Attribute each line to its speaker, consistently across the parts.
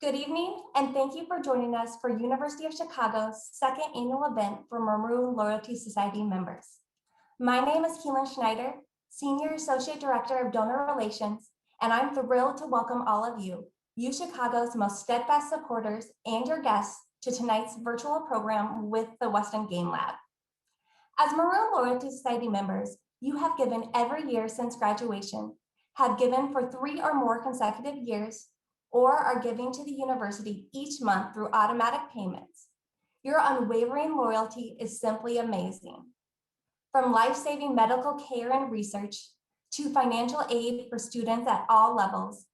Speaker 1: Good evening, and thank you for joining us for University of Chicago's second annual event for Maroon Loyalty Society members. My name is Keelan Schneider, Senior Associate Director of Donor Relations, and I'm thrilled to welcome all of you, UChicago's most steadfast supporters and your guests to tonight's virtual program with the Weston Game Lab. As Maroon Loyalty Society members, you have given every year since graduation, have given for 3 or more consecutive years, or are giving to the university each month through automatic payments. Your unwavering loyalty is simply amazing. From life-saving medical care and research, to financial aid for students at all levels,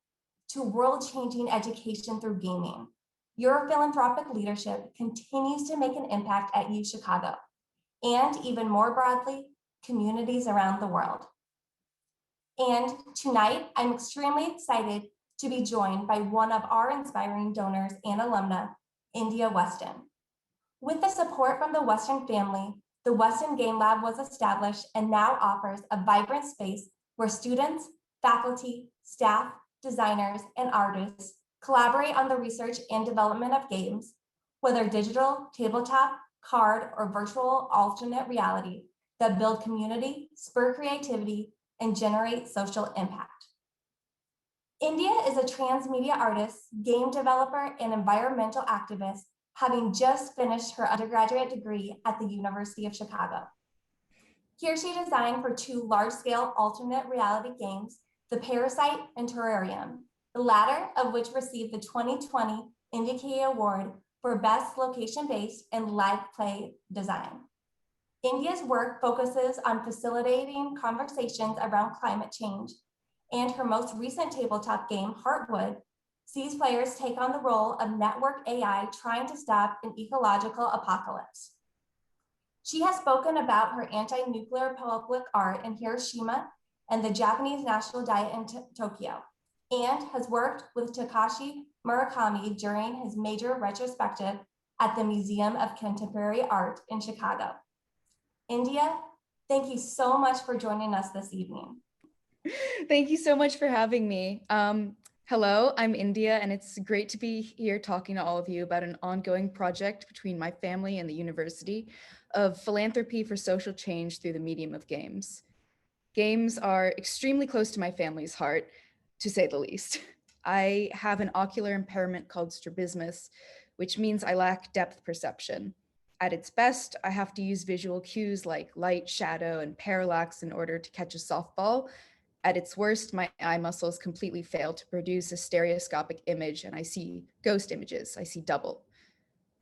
Speaker 1: to world-changing education through gaming, your philanthropic leadership continues to make an impact at UChicago, and even more broadly, communities around the world. And tonight, I'm extremely excited to be joined by one of our inspiring donors and alumna, India Weston. With the support from the Weston family, the Weston Game Lab was established and now offers a vibrant space where students, faculty, staff, designers, and artists collaborate on the research and development of games, whether digital, tabletop, card, or virtual alternate reality, that build community, spur creativity, and generate social impact. India is a transmedia artist, game developer, and environmental activist, having just finished her undergraduate degree at the University of Chicago. Here she designed for 2 large-scale alternate reality games, The Parasite and Terrarium, the latter of which received the 2020 Indie Award for Best Location-Based and Live Play Design. India's work focuses on facilitating conversations around climate change, and her most recent tabletop game, Heartwood, sees players take on the role of network AI trying to stop an ecological apocalypse. She has spoken about her anti-nuclear public art in Hiroshima and the Japanese National Diet in Tokyo, and has worked with Takashi Murakami during his major retrospective at the Museum of Contemporary Art in Chicago. India, thank you so much for joining us this evening.
Speaker 2: Thank you so much for having me. Hello, I'm India, and it's great to be here talking to all of you about an ongoing project between my family and the university of philanthropy for social change through the medium of games. Games are extremely close to my family's heart, to say the least. I have an ocular impairment called strabismus, which means I lack depth perception. At its best, I have to use visual cues like light, shadow, and parallax in order to catch a softball. At its worst, my eye muscles completely fail to produce a stereoscopic image, and I see ghost images. I see double.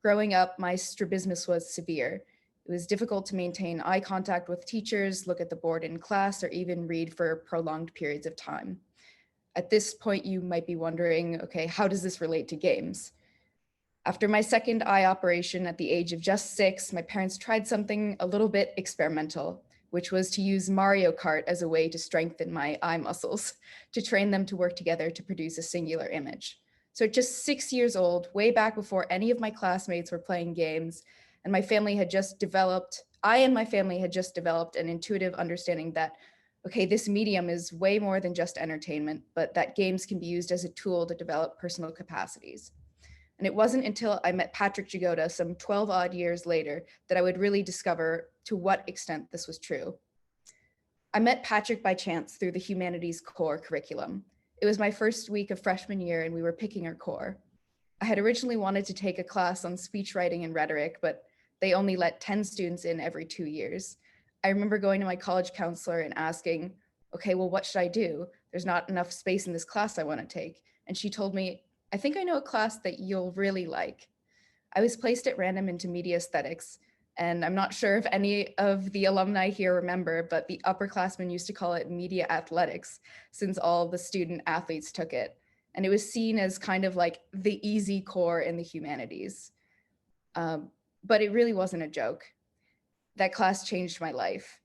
Speaker 2: Growing up, my strabismus was severe. It was difficult to maintain eye contact with teachers, look at the board in class, or even read for prolonged periods of time. At this point, you might be wondering, okay, how does this relate to games? After my second eye operation at the age of just 6, my parents tried something a little bit experimental, which was to use Mario Kart as a way to strengthen my eye muscles, to train them to work together to produce a singular image. So at just 6 years old, way back before any of my classmates were playing games, and my family had just developed, I and my family had just developed an intuitive understanding that, okay, this medium is way more than just entertainment, but that games can be used as a tool to develop personal capacities. And it wasn't until I met Patrick Jagoda some 12 odd years later that I would really discover to what extent this was true. I met Patrick by chance through the humanities core curriculum. It was my first week of freshman year and we were picking our core. I had originally wanted to take a class on speech writing and rhetoric, but they only let 10 students in every 2 years. I remember going to my college counselor and asking, okay, well, what should I do? There's not enough space in this class I want to take. And she told me, I think I know a class that you'll really like. I was placed at random into media aesthetics, and I'm not sure if any of the alumni here remember, but the upperclassmen used to call it media athletics since all the student athletes took it. And it was seen as kind of like the easy core in the humanities. But it really wasn't a joke. That class changed my life.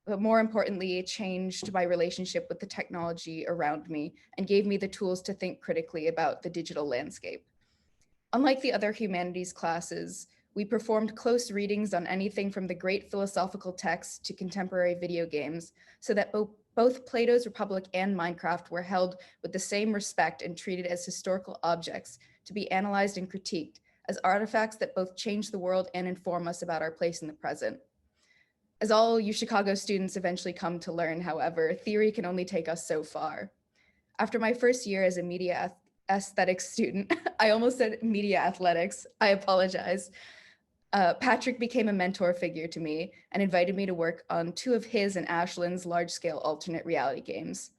Speaker 2: But more importantly, it changed my relationship with the technology around me and gave me the tools to think critically about the digital landscape. Unlike the other humanities classes, we performed close readings on anything from the great philosophical texts to contemporary video games, so that both Plato's Republic and Minecraft were held with the same respect and treated as historical objects to be analyzed and critiqued as artifacts that both change the world and inform us about our place in the present. As all UChicago students eventually come to learn, however, theory can only take us so far. After my first year as a media aesthetics student, I almost said media athletics, I apologize. Patrick became a mentor figure to me and invited me to work on 2 of his and Ashlyn's large-scale alternate reality games.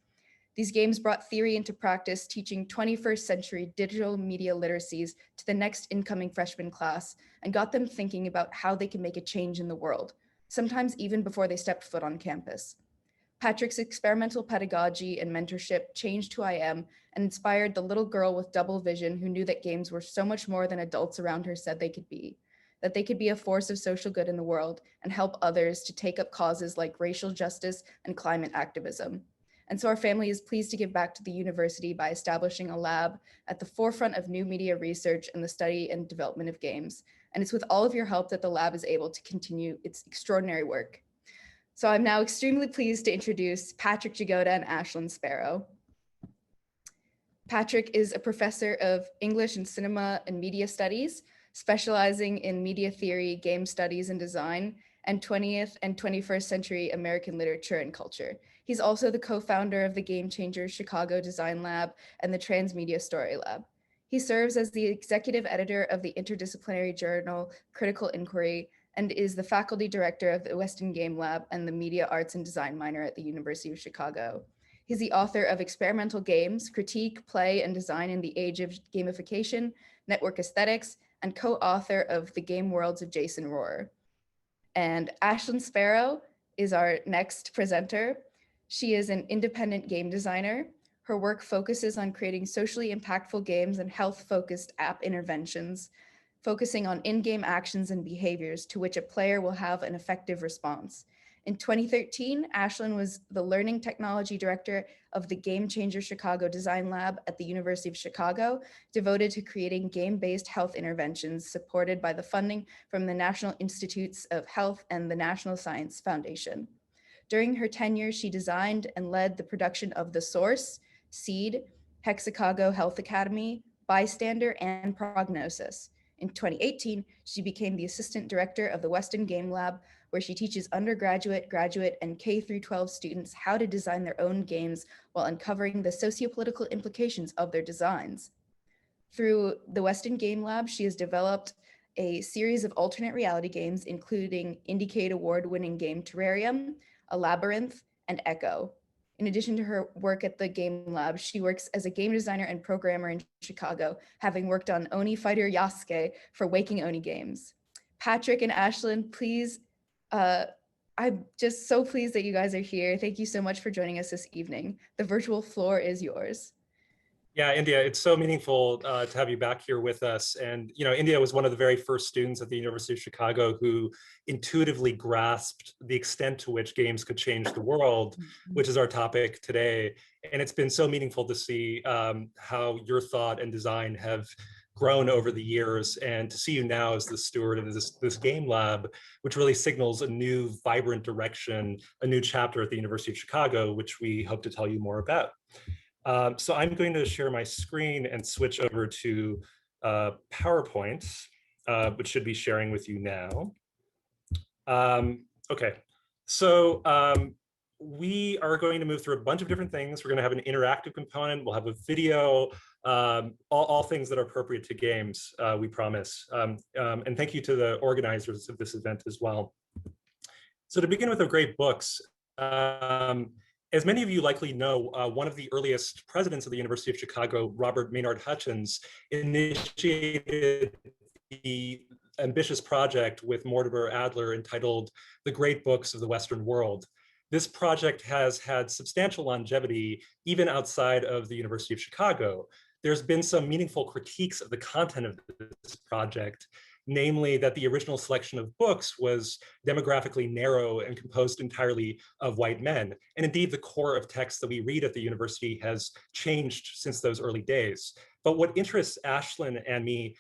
Speaker 2: These games brought theory into practice, teaching 21st century digital media literacies to the next incoming freshman class and got them thinking about how they can make a change in the world, sometimes even before they stepped foot on campus. Patrick's experimental pedagogy and mentorship changed who I am and inspired the little girl with double vision who knew that games were so much more than adults around her said they could be, that they could be a force of social good in the world and help others to take up causes like racial justice and climate activism. And so our family is pleased to give back to the university by establishing a lab at the forefront of new media research and the study and development of games. And it's with all of your help that the lab is able to continue its extraordinary work. So I'm now extremely pleased to introduce Patrick Jagoda and Ashlyn Sparrow. Patrick is a professor of English and Cinema and Media Studies, specializing in media theory, game studies and design, and 20th and 21st century American literature and culture. He's also the co-founder of the Game Changers Chicago Design Lab and the Transmedia Story Lab. He serves as the executive editor of the interdisciplinary journal Critical Inquiry and is the faculty director of the Weston Game Lab and the Media Arts and Design minor at the University of Chicago. He's the author of Experimental Games, Critique, Play, and Design in the Age of Gamification, Network Aesthetics, and co-author of The Game Worlds of Jason Rohrer. And Ashlyn Sparrow is our next presenter. She is an independent game designer. Her work focuses on creating socially impactful games and health-focused app interventions, focusing on in-game actions and behaviors to which a player will have an effective response. In 2013, Ashlyn was the Learning Technology Director of the Game Changer Chicago Design Lab at the University of Chicago, devoted to creating game-based health interventions supported by the funding from the National Institutes of Health and the National Science Foundation. During her tenure, she designed and led the production of The Source, Seed, Hexacago Health Academy, Bystander, and Prognosis. In 2018, she became the assistant director of the Weston Game Lab, where she teaches undergraduate, graduate, and K-12 students how to design their own games while uncovering the sociopolitical implications of their designs. Through the Weston Game Lab, she has developed a series of alternate reality games, including Indiecade award-winning game Terrarium, A Labyrinth, and Echo. In addition to her work at the Game Lab, she works as a game designer and programmer in Chicago, having worked on Oni Fighter Yasuke for Waking Oni Games. Patrick and Ashlyn, please, I'm just so pleased that you guys are here. Thank you so much for joining us this evening. The virtual floor is yours.
Speaker 3: Yeah, India, it's so meaningful to have you back here with us. And, you know, India was one of the very first students at the University of Chicago who intuitively grasped the extent to which games could change the world, which is our topic today. And it's been so meaningful to see how your thought and design have grown over the years, and to see you now as the steward of this game lab, which really signals a new vibrant direction, a new chapter at the University of Chicago, which we hope to tell you more about. So I'm going to share my screen and switch over to PowerPoint, which should be sharing with you now. Okay, so we are going to move through a bunch of different things. We're going to have an interactive component. We'll have a video, all things that are appropriate to games, we promise. And thank you to the organizers of this event as well. So to begin with the great books, as many of you likely know, one of the earliest presidents of the University of Chicago, Robert Maynard Hutchins, initiated the ambitious project with Mortimer Adler entitled The Great Books of the Western World. This project has had substantial longevity even outside of the University of Chicago. There's been some meaningful critiques of the content of this project, namely that the original selection of books was demographically narrow and composed entirely of white men. And indeed, the core of texts that we read at the university has changed since those early days. But what interests Ashlyn and me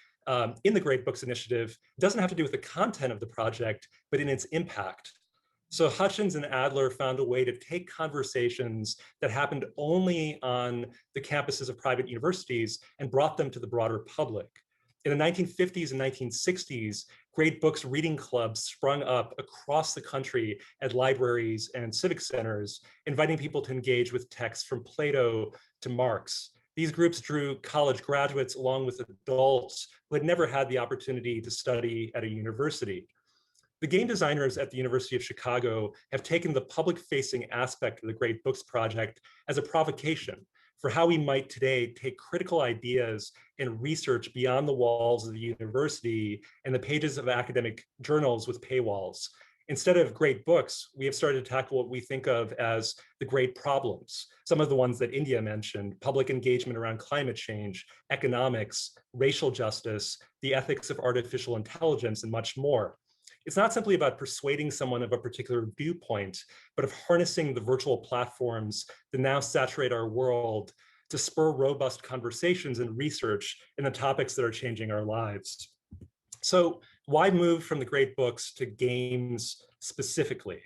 Speaker 3: in the Great Books Initiative doesn't have to do with the content of the project, but in its impact. So Hutchins and Adler found a way to take conversations that happened only on the campuses of private universities and brought them to the broader public. In the 1950s and 1960s, great books reading clubs sprung up across the country at libraries and civic centers, inviting people to engage with texts from Plato to Marx. These groups drew college graduates along with adults who had never had the opportunity to study at a university. The game designers at the University of Chicago have taken the public-facing aspect of the Great Books Project as a provocation for how we might today take critical ideas and research beyond the walls of the university and the pages of academic journals with paywalls. Instead of great books, we have started to tackle what we think of as the great problems. Some of the ones that India mentioned: public engagement around climate change, economics, racial justice, the ethics of artificial intelligence, and much more. It's not simply about persuading someone of a particular viewpoint, but of harnessing the virtual platforms that now saturate our world to spur robust conversations and research in the topics that are changing our lives. So why move from the great books to games specifically?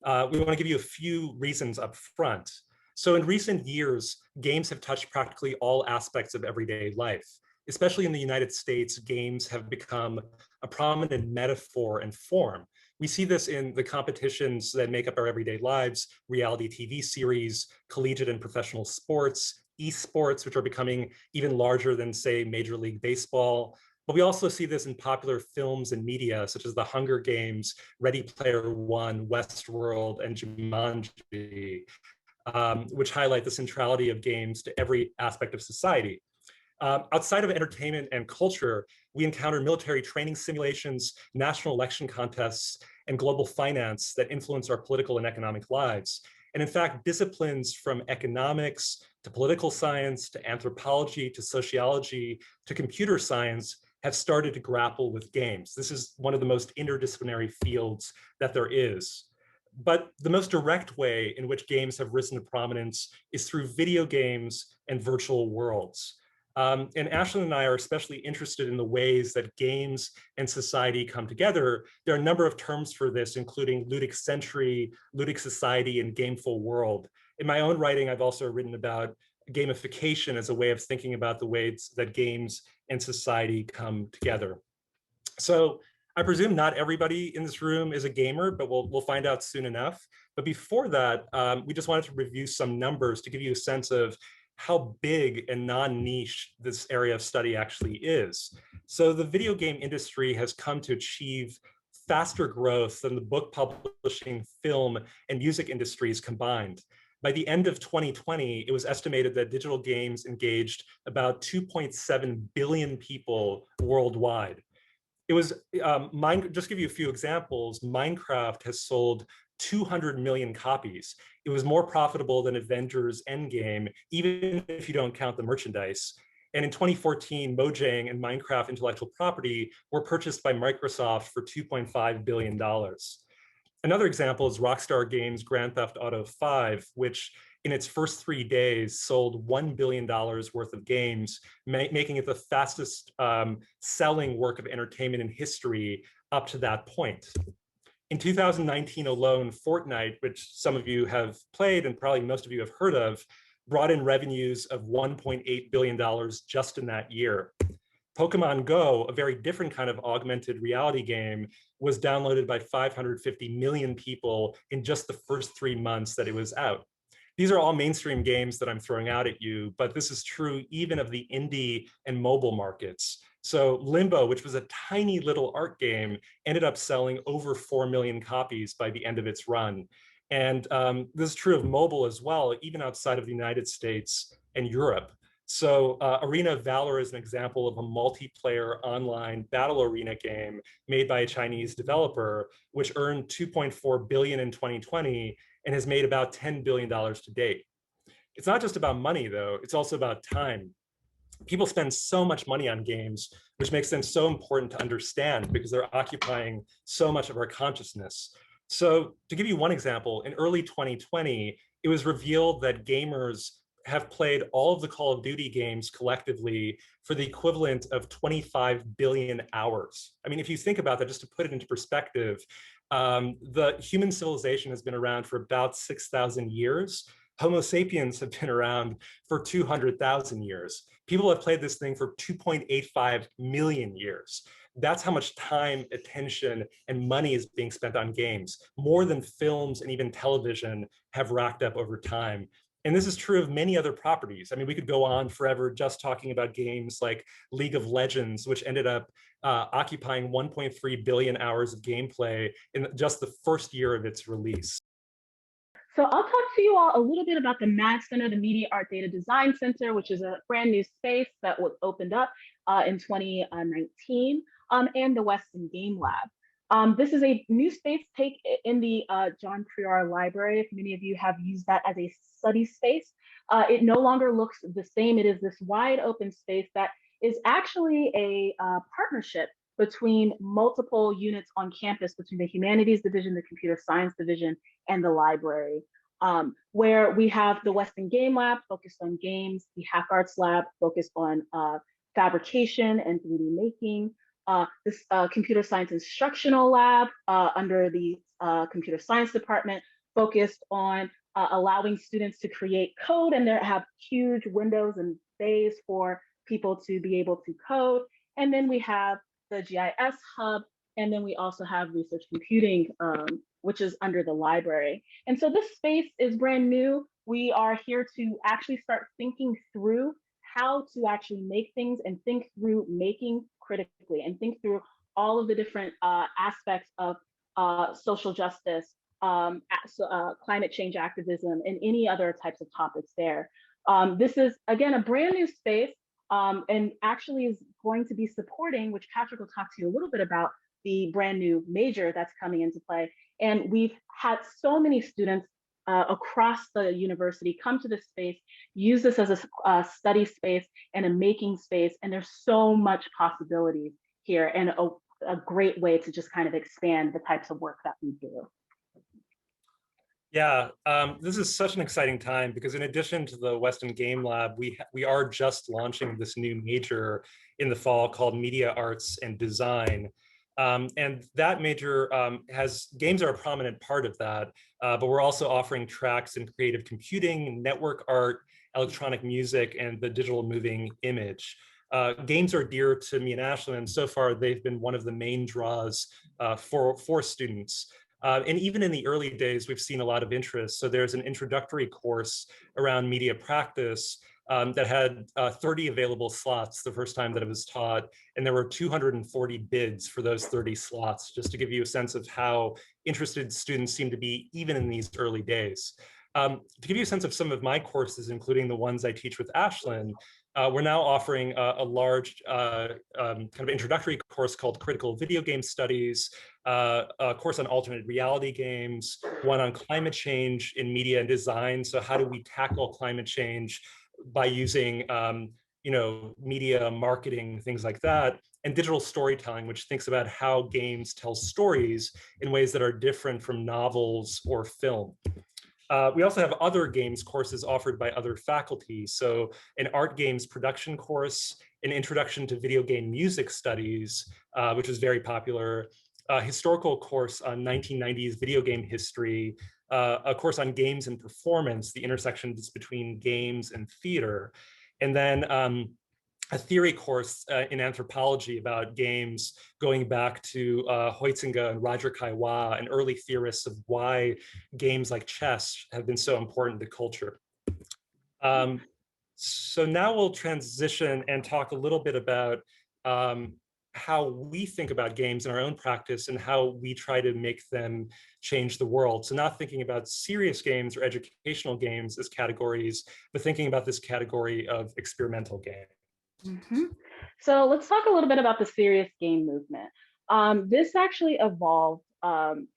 Speaker 3: We want to give you a few reasons up front. So in recent years, games have touched practically all aspects of everyday life. Especially in the United States, games have become a prominent metaphor and form. We see this in the competitions that make up our everyday lives: reality TV series, collegiate and professional sports, esports, which are becoming even larger than, say, Major League Baseball. But we also see this in popular films and media, such as The Hunger Games, Ready Player One, Westworld, and Jumanji, which highlight the centrality of games to every aspect of society. Outside of entertainment and culture, we encounter military training simulations, national election contests, and global finance that influence our political and economic lives. And in fact, disciplines from economics to political science to anthropology to sociology to computer science have started to grapple with games. This is one of the most interdisciplinary fields that there is. But the most direct way in which games have risen to prominence is through video games and virtual worlds. And Ashlyn and I are especially interested in the ways that games and society come together. There are a number of terms for this, including ludic century, ludic society, and gameful world. In my own writing, I've also written about gamification as a way of thinking about the ways that games and society come together. So I presume not everybody in this room is a gamer, but we'll find out soon enough. But before that, we just wanted to review some numbers to give you a sense of how big and non-niche this area of study actually is. So the video game industry has come to achieve faster growth than the book publishing, film, and music industries combined. By the end of 2020, it was estimated that digital games engaged about 2.7 billion people worldwide. It was, just give you a few examples, Minecraft has sold 200 million copies. It was more profitable than Avengers Endgame, even if you don't count the merchandise. And in 2014, Mojang and Minecraft intellectual property were purchased by Microsoft for $2.5 billion. Another example is Rockstar Games' Grand Theft Auto 5, which in its first 3 days sold $1 billion worth of games, making it the fastest selling work of entertainment in history up to that point. In 2019 alone, Fortnite, which some of you have played and probably most of you have heard of, brought in revenues of $1.8 billion just in that year. Pokemon Go, a very different kind of augmented reality game, was downloaded by 550 million people in just the first 3 months that it was out. These are all mainstream games that I'm throwing out at you, but this is true even of the indie and mobile markets. So Limbo, which was a tiny little art game, ended up selling over 4 million copies by the end of its run. And this is true of mobile as well, even outside of the United States and Europe. So Arena of Valor is an example of a multiplayer online battle arena game made by a Chinese developer, which earned 2.4 billion in 2020 and has made about $10 billion to date. It's not just about money, though. It's also about time. People spend so much money on games, which makes them so important to understand because they're occupying so much of our consciousness. So to give you one example, in early 2020, it was revealed that gamers have played all of the Call of Duty games collectively for the equivalent of 25 billion hours. I mean, if you think about that, just to put it into perspective, The human civilization has been around for about 6,000 years. Homo sapiens have been around for 200,000 years. People have played this thing for 2.85 million years. That's how much time, attention, and money is being spent on games. More than films and even television have racked up over time. And this is true of many other properties. I mean, we could go on forever just talking about games like League of Legends, which ended up occupying 1.3 billion hours of gameplay in just the first year of its release.
Speaker 4: So I'll talk to you all a little bit about the MAD Center, the Media Art Data Design Center, which is a brand new space that was opened up in 2019, and the Weston Game Lab. This is a new space take in the John Prior Library. If many of you have used that as a study space, it no longer looks the same. It is this wide open space that is actually a partnership between multiple units on campus, between the Humanities Division, the Computer Science Division, and the library, where we have the Weston Game Lab focused on games, the Hack Arts Lab focused on fabrication and 3D making, this Computer Science Instructional Lab under the Computer Science Department focused on allowing students to create code, and there have huge windows and bays for people to be able to code. And then we have the GIS Hub, and then we also have research computing, which is under the library. And so this space is brand new. We are here to actually start thinking through how to actually make things and think through making critically and think through all of the different aspects of social justice, climate change activism, and any other types of topics there. This is, again, a brand new space, and actually is going to be supporting, which Patrick will talk to you a little bit about, the brand new major that's coming into play. And we've had so many students across the university come to this space, use this as a study space and a making space. And there's so much possibilities here, and a great way to just kind of expand the types of work that we do.
Speaker 3: Yeah, this is such an exciting time because in addition to the Weston Game Lab, we are just launching this new major in the fall called Media Arts and Design. And that major has games are a prominent part of that, but we're also offering tracks in creative computing, network art, electronic music, and the digital moving image. Games are dear to me and Ashlyn, and so far they've been one of the main draws for students. And even in the early days, we've seen a lot of interest. So there's an introductory course around media practice that had 30 available slots the first time that it was taught. And there were 240 bids for those 30 slots, just to give you a sense of how interested students seem to be even in these early days. To give you a sense of some of my courses, including the ones I teach with Ashlyn, we're now offering a large kind of introductory course called Critical Video Game Studies, a course on alternate reality games, one on climate change in media and design. So how do we tackle climate change by using media, marketing, things like that, and digital storytelling, which thinks about how games tell stories in ways that are different from novels or film. We also have other games courses offered by other faculty. So an art games production course, an introduction to video game music studies, which is very popular, a historical course on 1990s video game history, a course on games and performance, the intersections between games and theater, and then a theory course in anthropology about games going back to Huizinga and Roger Caillois and early theorists of why games like chess have been so important to culture. So now we'll transition and talk a little bit about how we think about games in our own practice and how we try to make them change the world. So not thinking about serious games or educational games as categories, but thinking about this category of experimental games.
Speaker 4: Mm-hmm. So let's talk a little bit about the serious game movement. This actually evolved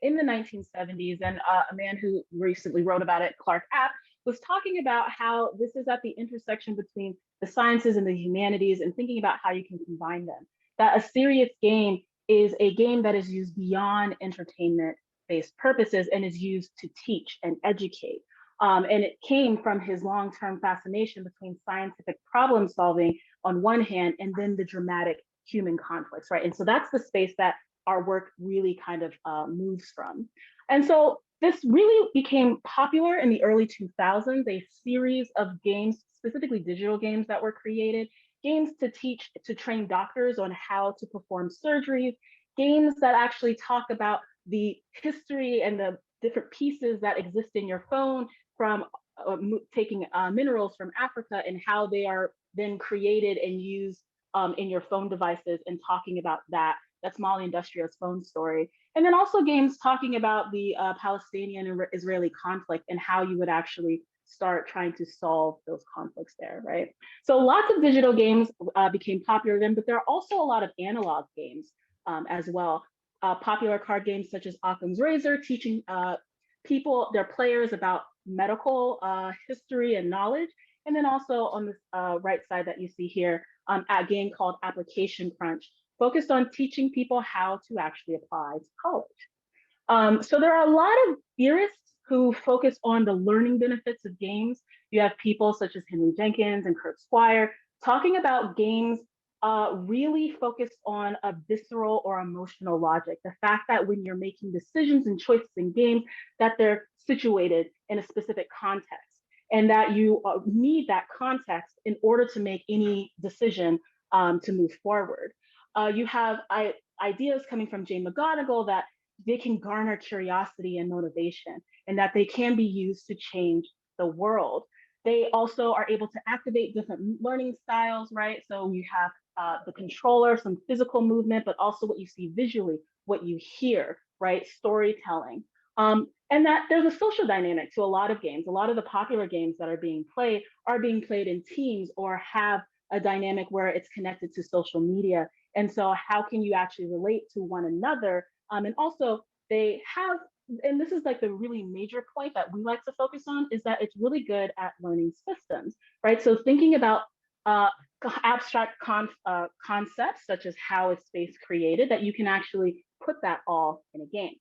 Speaker 4: in the 1970s, and a man who recently wrote about it, Clark App, was talking about how this is at the intersection between the sciences and the humanities and thinking about how you can combine them. That a serious game is a game that is used beyond entertainment-based purposes and is used to teach and educate. And it came from his long-term fascination between scientific problem solving on one hand, and then the dramatic human conflicts, right? And so that's the space that our work really kind of moves from. And so this really became popular in the early 2000s, a series of games, specifically digital games that were created, games to train doctors on how to perform surgeries, games that actually talk about the history and the different pieces that exist in your phone from taking minerals from Africa and how they are then created and used in your phone devices, and talking about that. That's Molly Industria's phone story. And then also games talking about the Palestinian and Israeli conflict and how you would actually start trying to solve those conflicts there, right? So lots of digital games became popular then, but there are also a lot of analog games as well. Popular card games such as Occam's Razor, teaching their players about medical history and knowledge. And then also on this right side that you see here, a game called Application Crunch, focused on teaching people how to actually apply to college. So there are a lot of theorists who focus on the learning benefits of games. You have people such as Henry Jenkins and Kurt Squire talking about games really focused on a visceral or emotional logic. The fact that when you're making decisions and choices in games, that they're situated in a specific context, and that you need that context in order to make any decision to move forward. You have ideas coming from Jane McGonigal that they can garner curiosity and motivation, and that they can be used to change the world. They also are able to activate different learning styles, right? So you have the controller, some physical movement, but also what you see visually, what you hear, right? Storytelling. And that there's a social dynamic to a lot of games. A lot of the popular games that are being played in teams or have a dynamic where it's connected to social media. And so how can you actually relate to one another? And also they have, and this is like the really major point that we like to focus on, is that it's really good at learning systems, right? So thinking about abstract concepts such as how is space created, that you can actually put that all in a game.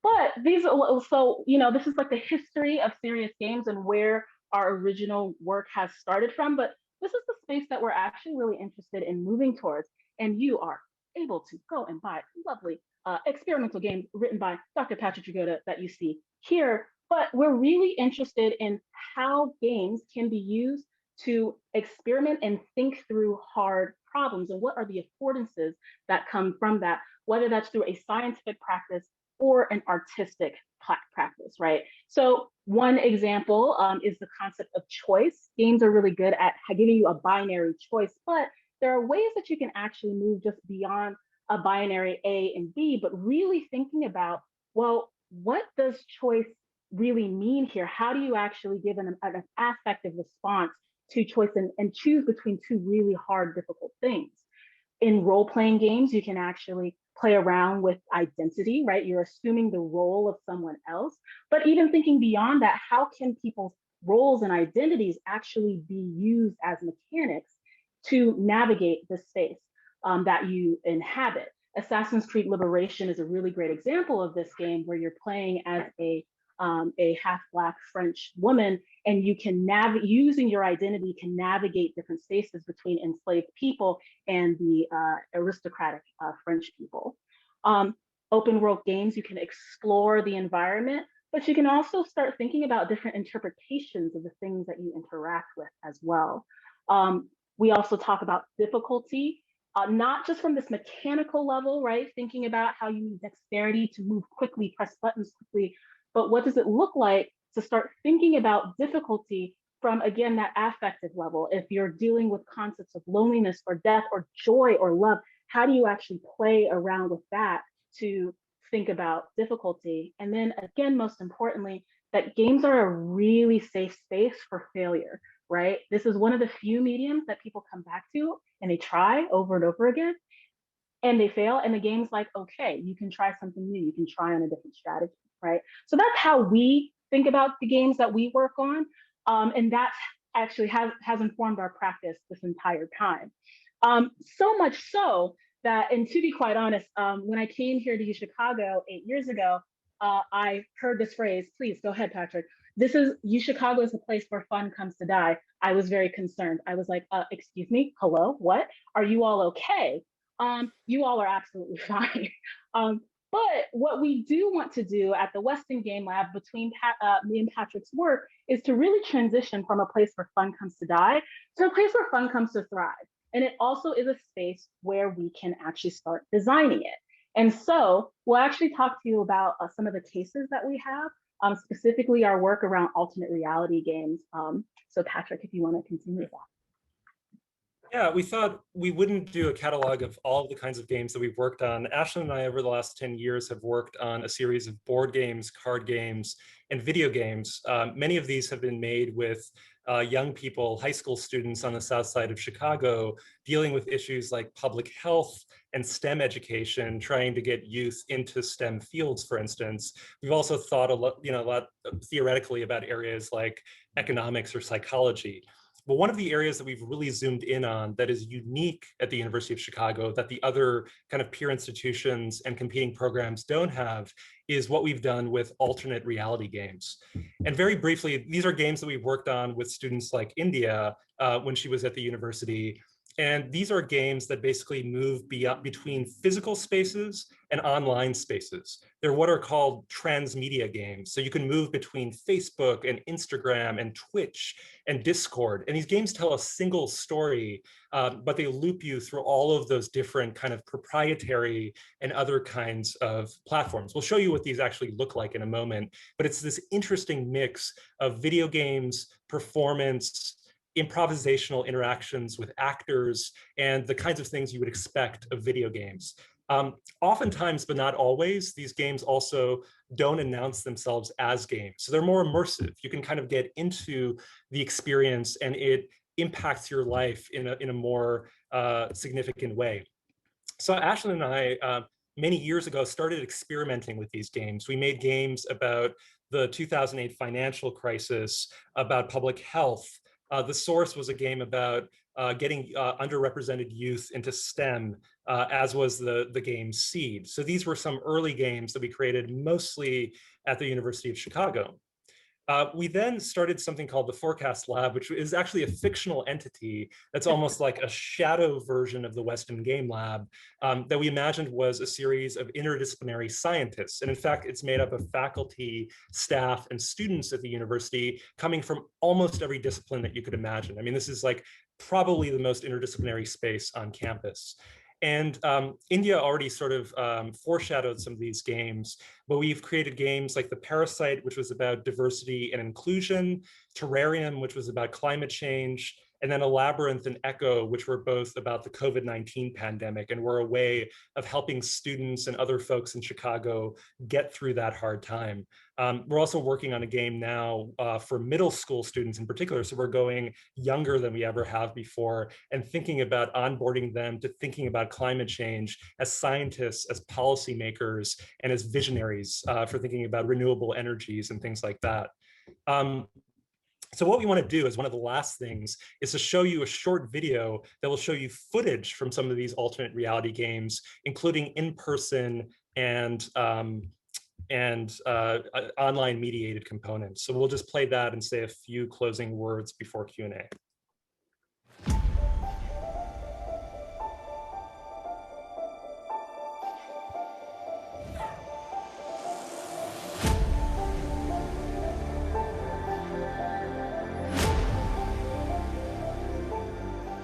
Speaker 4: But these, so, you know, this is like the history of serious games and where our original work has started from, but this is the space that we're actually really interested in moving towards. And you are able to go and buy lovely experimental games written by Dr. Patrick Jagoda that you see here. But we're really interested in how games can be used to experiment and think through hard problems, and what are the affordances that come from that, whether that's through a scientific practice or an artistic practice, right? So one example is the concept of choice. Games are really good at giving you a binary choice, but there are ways that you can actually move just beyond a binary A and B, but really thinking about, well, what does choice really mean here? How do you actually give an affective response to choice and choose between two really hard, difficult things? In role-playing games, you can actually play around with identity, right? You're assuming the role of someone else. But even thinking beyond that, how can people's roles and identities actually be used as mechanics to navigate the space that you inhabit? Assassin's Creed Liberation is a really great example of this game, where you're playing as a half-Black French woman, and you can using your identity can navigate different spaces between enslaved people and the aristocratic French people. Open world games, you can explore the environment, but you can also start thinking about different interpretations of the things that you interact with as well. We also talk about difficulty, not just from this mechanical level, right? Thinking about how you need dexterity to move quickly, press buttons quickly, but what does it look like to start thinking about difficulty from, again, that affective level? If you're dealing with concepts of loneliness or death or joy or love, how do you actually play around with that to think about difficulty? And then again, most importantly, that games are a really safe space for failure, right? This is one of the few mediums that people come back to and they try over and over again, and they fail, and the game's like, okay, you can try something new, you can try on a different strategy, right? So that's how we think about the games that we work on, and that actually has informed our practice this entire time. So much so that, and to be quite honest, when I came here to UChicago 8 years ago, I heard this phrase. Please go ahead, Patrick. This is UChicago is a place where fun comes to die. I was very concerned. I was like, excuse me, hello, what? Are you all okay? you all are absolutely fine. But what we do want to do at the Weston Game Lab between me and Patrick's work is to really transition from a place where fun comes to die to a place where fun comes to thrive. And it also is a space where we can actually start designing it. And so we'll actually talk to you about some of the cases that we have, specifically our work around alternate reality games. So Patrick, if you want to continue with that.
Speaker 3: Yeah, we thought we wouldn't do a catalog of all the kinds of games that we've worked on. Ashlyn and I, over the last 10 years, have worked on a series of board games, card games, and video games. Many of these have been made with young people, high school students on the south side of Chicago, dealing with issues like public health and STEM education, trying to get youth into STEM fields, for instance. We've also thought a lot theoretically about areas like economics or psychology. But one of the areas that we've really zoomed in on that is unique at the University of Chicago that the other kind of peer institutions and competing programs don't have is what we've done with alternate reality games. And very briefly, these are games that we've worked on with students like India when she was at the university. And these are games that basically move between physical spaces and online spaces. They're what are called transmedia games. So you can move between Facebook and Instagram and Twitch and Discord. And these games tell a single story, but they loop you through all of those different kind of proprietary and other kinds of platforms. We'll show you what these actually look like in a moment, but it's this interesting mix of video games, performance, improvisational interactions with actors, and the kinds of things you would expect of video games. Oftentimes, but not always, these games also don't announce themselves as games. So they're more immersive. You can kind of get into the experience and it impacts your life in a more significant way. So Ashlyn and I, many years ago, started experimenting with these games. We made games about the 2008 financial crisis, about public health. The Source was a game about getting underrepresented youth into STEM, as was the game Seed. So these were some early games that we created mostly at the University of Chicago. We then started something called the Forecast Lab, which is actually a fictional entity that's almost like a shadow version of the Weston Game Lab that we imagined was a series of interdisciplinary scientists. And in fact, it's made up of faculty, staff, and students at the university coming from almost every discipline that you could imagine. I mean, this is like probably the most interdisciplinary space on campus. And India already sort of foreshadowed some of these games, but we've created games like The Parasite, which was about diversity and inclusion, Terrarium, which was about climate change, and then Labyrinth and Echo, which were both about the COVID-19 pandemic and were a way of helping students and other folks in Chicago get through that hard time. We're also working on a game now for middle school students in particular. So we're going younger than we ever have before and thinking about onboarding them to thinking about climate change as scientists, as policymakers, and as visionaries for thinking about renewable energies and things like that. So what we want to do as one of the last things is to show you a short video that will show you footage from some of these alternate reality games, including in-person and online mediated components. So we'll just play that and say a few closing words before Q&A.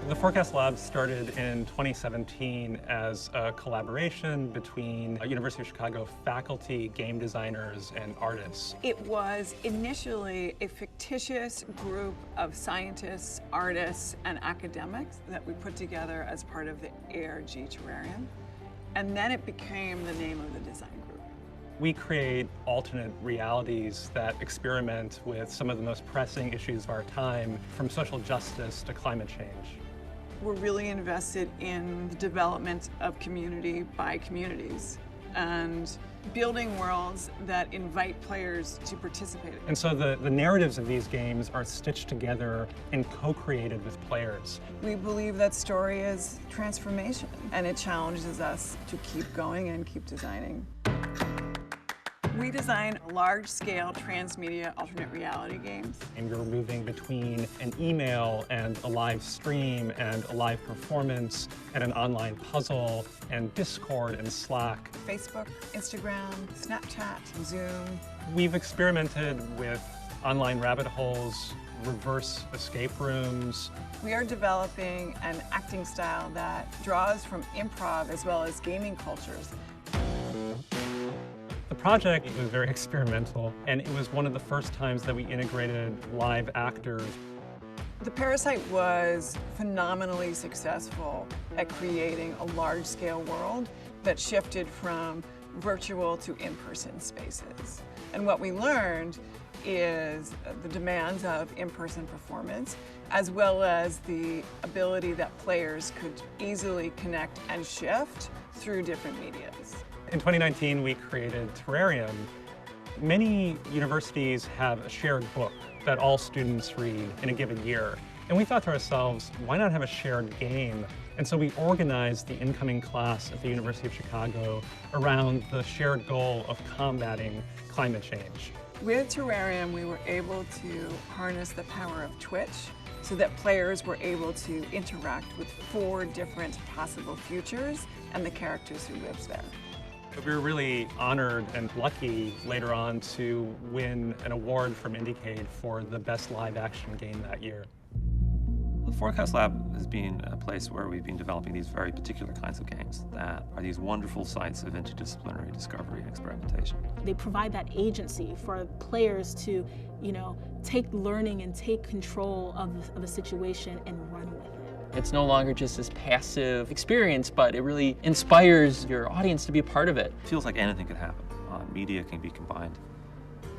Speaker 3: The Forecast Lab started in 2017 as a collaboration between University of Chicago faculty, game designers, and artists.
Speaker 5: It was initially a fictitious group of scientists, artists, and academics that we put together as part of the ARG Terrarium. And then it became the name of the design group.
Speaker 3: We create alternate realities that experiment with some of the most pressing issues of our time, from social justice to climate change.
Speaker 5: We're really invested in the development of community by communities and building worlds that invite players to participate.
Speaker 3: And so the narratives of these games are stitched together and co-created with players.
Speaker 5: We believe that story is transformation, and it challenges us to keep going and keep designing. We design large-scale transmedia alternate reality games.
Speaker 6: And you're moving between an email and a live stream and a live performance and an online puzzle and Discord and Slack.
Speaker 5: Facebook, Instagram, Snapchat, Zoom.
Speaker 6: We've experimented with online rabbit holes, reverse escape rooms.
Speaker 5: We are developing an acting style that draws from improv as well as gaming cultures.
Speaker 6: The project was very experimental, and it was one of the first times that we integrated live actors.
Speaker 5: The Parasite was phenomenally successful at creating a large-scale world that shifted from virtual to in-person spaces. And what we learned is the demands of in-person performance, as well as the ability that players could easily connect and shift through different medias.
Speaker 6: In 2019, we created Terrarium. Many universities have a shared book that all students read in a given year. And we thought to ourselves, why not have a shared game? And so we organized the incoming class at the University of Chicago around the shared goal of combating climate change.
Speaker 5: With Terrarium, we were able to harness the power of Twitch so that players were able to interact with 4 different possible futures and the characters who lived there.
Speaker 6: We were really honored and lucky later on to win an award from Indiecade for the best live action game that year.
Speaker 7: The Forecast Lab has been a place where we've been developing these very particular kinds of games that are these wonderful sites of interdisciplinary discovery and experimentation.
Speaker 8: They provide that agency for players to, take learning and take control of a situation and run with it.
Speaker 9: It's no longer just this passive experience, but it really inspires your audience to be a part of it.
Speaker 7: It feels like anything could happen. Media can be combined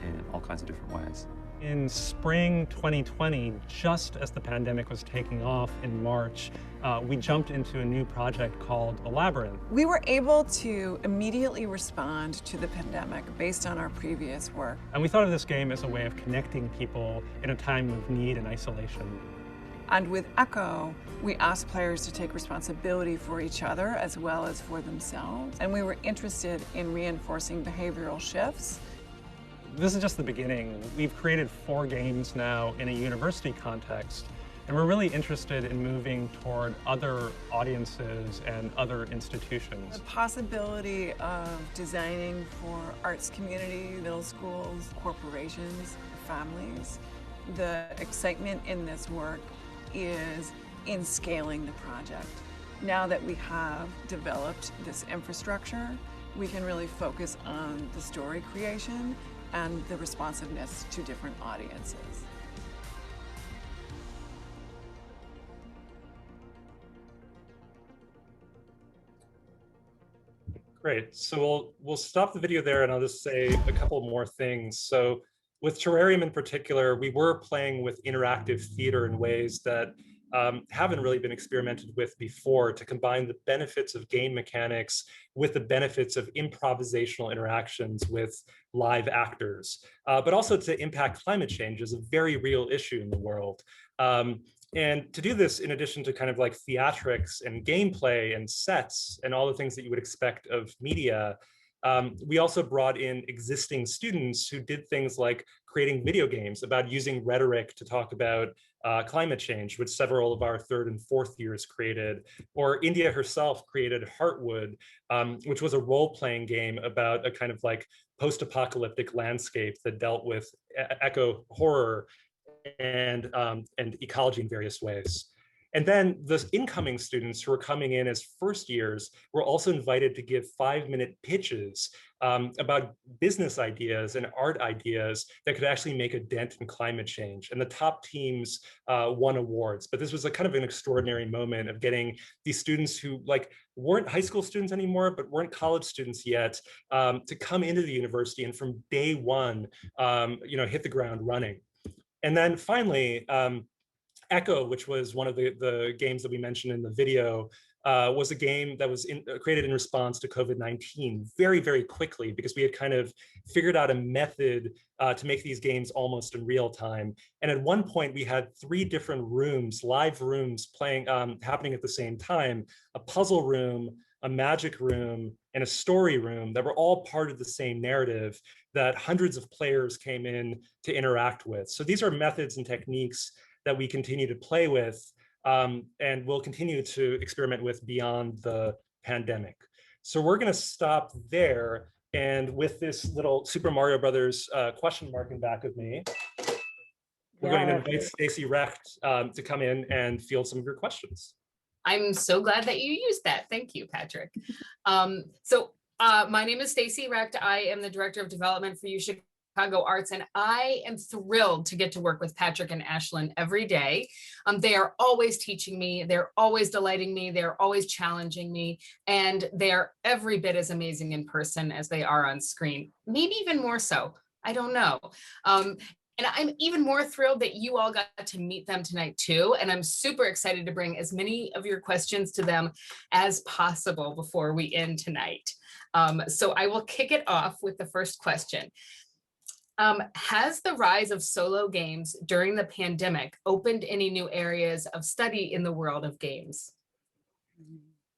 Speaker 7: in all kinds of different ways.
Speaker 6: In spring 2020, just as the pandemic was taking off in March, we jumped into a new project called A Labyrinth.
Speaker 5: We were able to immediately respond to the pandemic based on our previous work.
Speaker 6: And we thought of this game as a way of connecting people in a time of need and isolation.
Speaker 5: And with Echo, we asked players to take responsibility for each other as well as for themselves. And we were interested in reinforcing behavioral shifts.
Speaker 6: This is just the beginning. We've created 4 games now in a university context, and we're really interested in moving toward other audiences and other institutions.
Speaker 5: The possibility of designing for arts community, middle schools, corporations, families. The excitement in this work is in scaling the project. Now that we have developed this infrastructure, we can really focus on the story creation and the responsiveness to different audiences.
Speaker 3: Great. So we'll stop the video there, and I'll just say a couple more things. So with Terrarium in particular, we were playing with interactive theater in ways that haven't really been experimented with before, to combine the benefits of game mechanics with the benefits of improvisational interactions with live actors, but also to impact climate change as a very real issue in the world. And to do this, in addition to kind of like theatrics and gameplay and sets and all the things that you would expect of media, we also brought in existing students who did things like creating video games about using rhetoric to talk about climate change, which several of our 3rd and 4th years created. Or India herself created Heartwood, which was a role-playing game about a kind of like post-apocalyptic landscape that dealt with eco horror and ecology in various ways. And then the incoming students who are coming in as first years were also invited to give 5-minute pitches about business ideas and art ideas that could actually make a dent in climate change. And the top teams won awards. But this was a kind of an extraordinary moment of getting these students who weren't high school students anymore, but weren't college students yet, to come into the university and from day one, hit the ground running. And then finally, Echo, which was one of the games that we mentioned in the video, was a game that was created in response to COVID-19 very, very quickly, because we had kind of figured out a method to make these games almost in real time. And at one point we had 3 different rooms, live rooms playing, happening at the same time: a puzzle room, a magic room, and a story room that were all part of the same narrative that hundreds of players came in to interact with. So these are methods and techniques that we continue to play with and will continue to experiment with beyond the pandemic. So we're going to stop there. And with this little Super Mario Brothers question mark in back of me, we're going to invite Stacy Recht to come in and field some of your questions.
Speaker 10: I'm so glad that you used that. Thank you, Patrick. My name is Stacy Recht. I am the Director of Development for UChicago Arts, and I am thrilled to get to work with Patrick and Ashlyn every day. They are always teaching me, they're always delighting me, they're always challenging me, and they're every bit as amazing in person as they are on screen, maybe even more so. I don't know. And I'm even more thrilled that you all got to meet them tonight too. And I'm super excited to bring as many of your questions to them as possible before we end tonight. So I will kick it off with the first question. Has the rise of solo games during the pandemic opened any new areas of study in the world of games?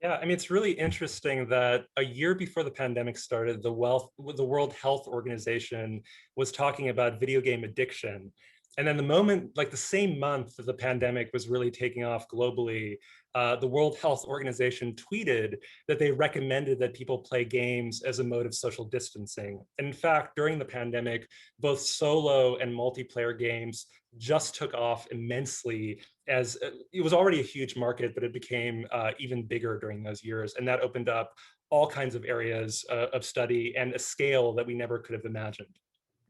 Speaker 3: Yeah, I mean, it's really interesting that a year before the pandemic started, the World Health Organization was talking about video game addiction. And then the moment, like the same month that the pandemic was really taking off globally, the World Health Organization tweeted that they recommended that people play games as a mode of social distancing. And in fact, during the pandemic, both solo and multiplayer games just took off immensely, as it was already a huge market, but it became even bigger during those years. And that opened up all kinds of areas of study and a scale that we never could have imagined.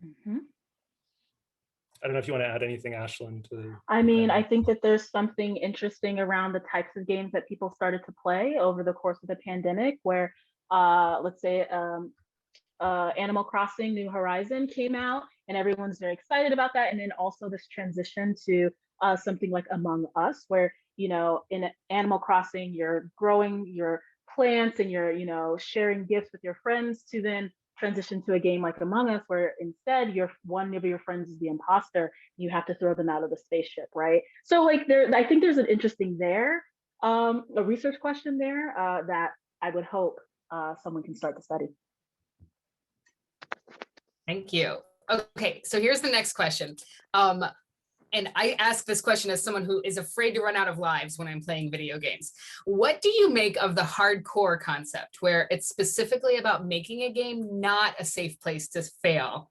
Speaker 4: Mm-hmm.
Speaker 3: I don't know if you want to add anything, Ashlyn, to
Speaker 4: I mean, I think that there's something interesting around the types of games that people started to play over the course of the pandemic, where let's say Animal Crossing New Horizon came out and everyone's very excited about that. And then also this transition to something like Among Us, where, you know, in Animal Crossing, you're growing your plants and you're, you know, sharing gifts with your friends, to then transition to a game like Among Us, where instead one of your friends is the imposter. You have to throw them out of the spaceship, right? So like I think there's an interesting a research question there that I would hope someone can start to study.
Speaker 10: Thank you. Okay, so here's the next question. And I ask this question as someone who is afraid to run out of lives when I'm playing video games. What do you make of the hardcore concept, where it's specifically about making a game not a safe place to fail?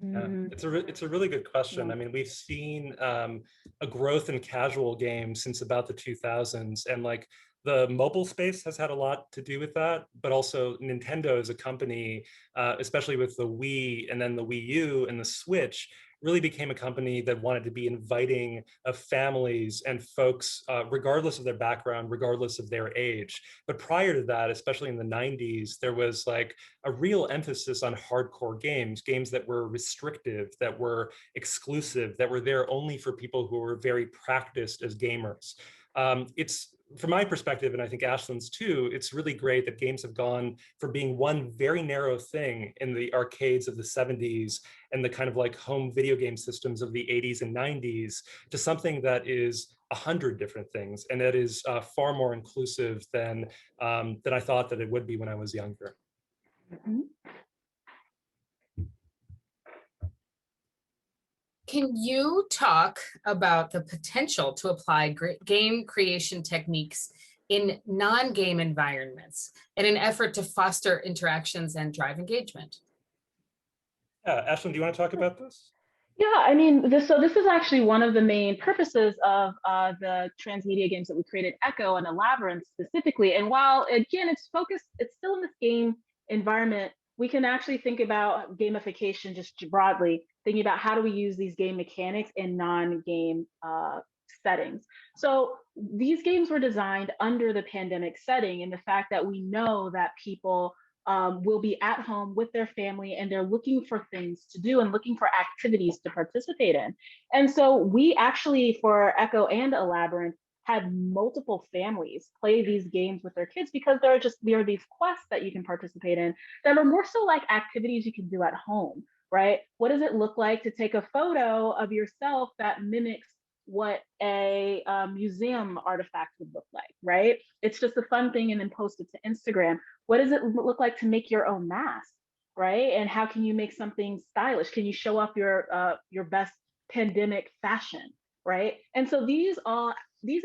Speaker 3: Yeah, it's a really good question.
Speaker 4: Yeah.
Speaker 3: I mean, we've seen a growth in casual games since about the 2000s, and like the mobile space has had a lot to do with that, but also Nintendo as a company, especially with the Wii and then the Wii U and the Switch, really became a company that wanted to be inviting of families and folks, regardless of their background, regardless of their age. But prior to that, especially in the 90s, there was like a real emphasis on hardcore games that were restrictive, that were exclusive, that were there only for people who were very practiced as gamers. It's, from my perspective, and I think Ashlyn's too, it's really great that games have gone from being one very narrow thing in the arcades of the 70s and the kind of like home video game systems of the 80s and 90s to something that is 100 different things, and that is far more inclusive than I thought that it would be when I was younger.
Speaker 4: Mm-hmm.
Speaker 10: Can you talk about the potential to apply game creation techniques in non-game environments in an effort to foster interactions and drive engagement?
Speaker 3: Yeah, Ashlyn, do you want to talk about this?
Speaker 4: Yeah, I mean, this is actually one of the main purposes of the transmedia games that we created, Echo and Labyrinth specifically. And while, again, it's still in this game environment, we can actually think about gamification just broadly, thinking about how do we use these game mechanics in non-game settings. So these games were designed under the pandemic setting, and the fact that we know that people will be at home with their family and they're looking for things to do and looking for activities to participate in. And so we actually, for Echo and a Labyrinth, had multiple families play these games with their kids, because there are these quests that you can participate in that are more so like activities you can do at home, right? What does it look like to take a photo of yourself that mimics what a museum artifact would look like, right? It's just a fun thing and then post it to Instagram. What does it look like to make your own mask, right? And how can you make something stylish? Can you show off your best pandemic fashion, right? And so these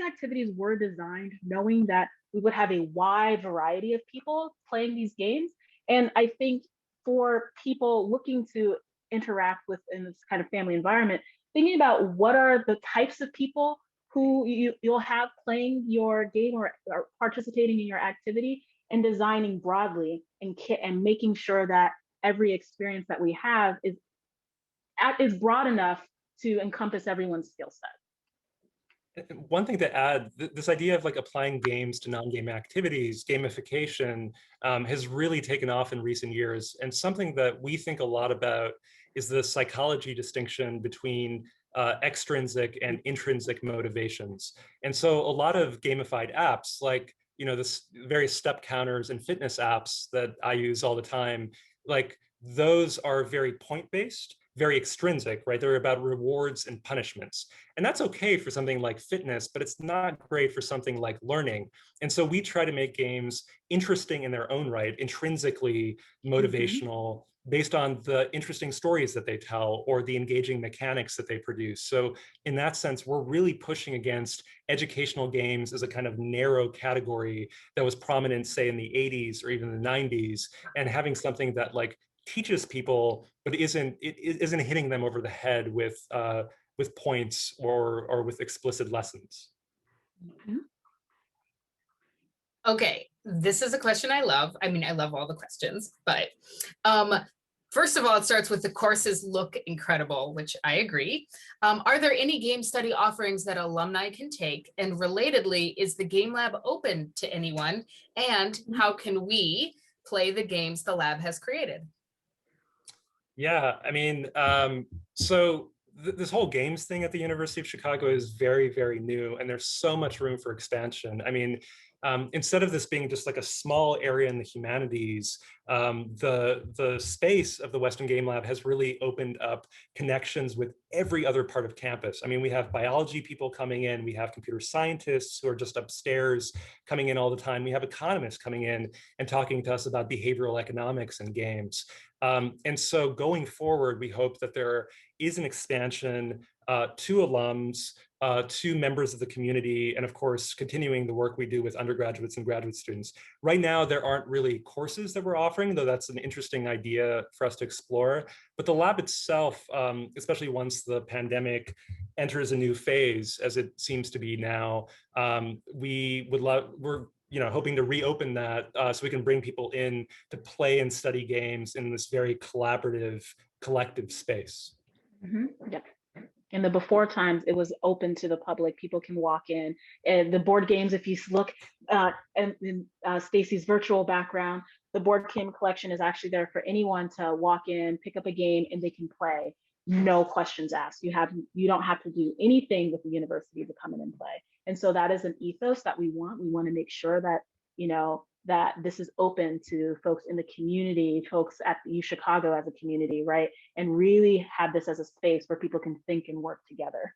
Speaker 4: activities were designed knowing that we would have a wide variety of people playing these games. And I think for people looking to interact with in this kind of family environment, thinking about what are the types of people who you'll have playing your game or participating in your activity, and designing broadly and making sure that every experience that we have is broad enough to encompass everyone's skill set.
Speaker 3: One thing to add, this idea of like applying games to non-game activities, gamification, has really taken off in recent years. And something that we think a lot about is the psychology distinction between extrinsic and intrinsic motivations. And so a lot of gamified apps, like, this various step counters and fitness apps that I use all the time, like those are very point-based, very extrinsic, right? They're about rewards and punishments. And that's okay for something like fitness, but it's not great for something like learning. And so we try to make games interesting in their own right, intrinsically motivational, based on the interesting stories that they tell or the engaging mechanics that they produce. So in that sense, we're really pushing against educational games as a kind of narrow category that was prominent, say, in the 80s or even the 90s, and having something that like teaches people, but isn't hitting them over the head with points or with explicit lessons.
Speaker 10: Okay, this is a question I love. I mean, I love all the questions, but first of all, it starts with the courses look incredible, which I agree. Are there any game study offerings that alumni can take? And relatedly, is the Game Lab open to anyone? And how can we play the games the lab has created?
Speaker 3: Yeah, I mean, so this whole games thing at the University of Chicago is very, very new, and there's so much room for expansion. I mean, instead of this being just like a small area in the humanities, the space of the Weston Game Lab has really opened up connections with every other part of campus. I mean, we have biology people coming in, we have computer scientists who are just upstairs coming in all the time. We have economists coming in and talking to us about behavioral economics and games. And so going forward, we hope that there is an expansion to alums, to members of the community, and of course, continuing the work we do with undergraduates and graduate students. Right now, there aren't really courses that we're offering, though that's an interesting idea for us to explore. But the lab itself, especially once the pandemic enters a new phase, as it seems to be now, we're hoping to reopen that so we can bring people in to play and study games in this very collaborative, collective space.
Speaker 4: Yep. In the before times, it was open to the public. People can walk in. And the board games, if you look in Stacy's virtual background, the board game collection is actually there for anyone to walk in, pick up a game, and they can play. No questions asked. You don't have to do anything with the university to come in and play. And so that is an ethos that we want. We want to make sure that, that this is open to folks in the community, folks at the UChicago as a community, right? And really have this as a space where people can think and work together.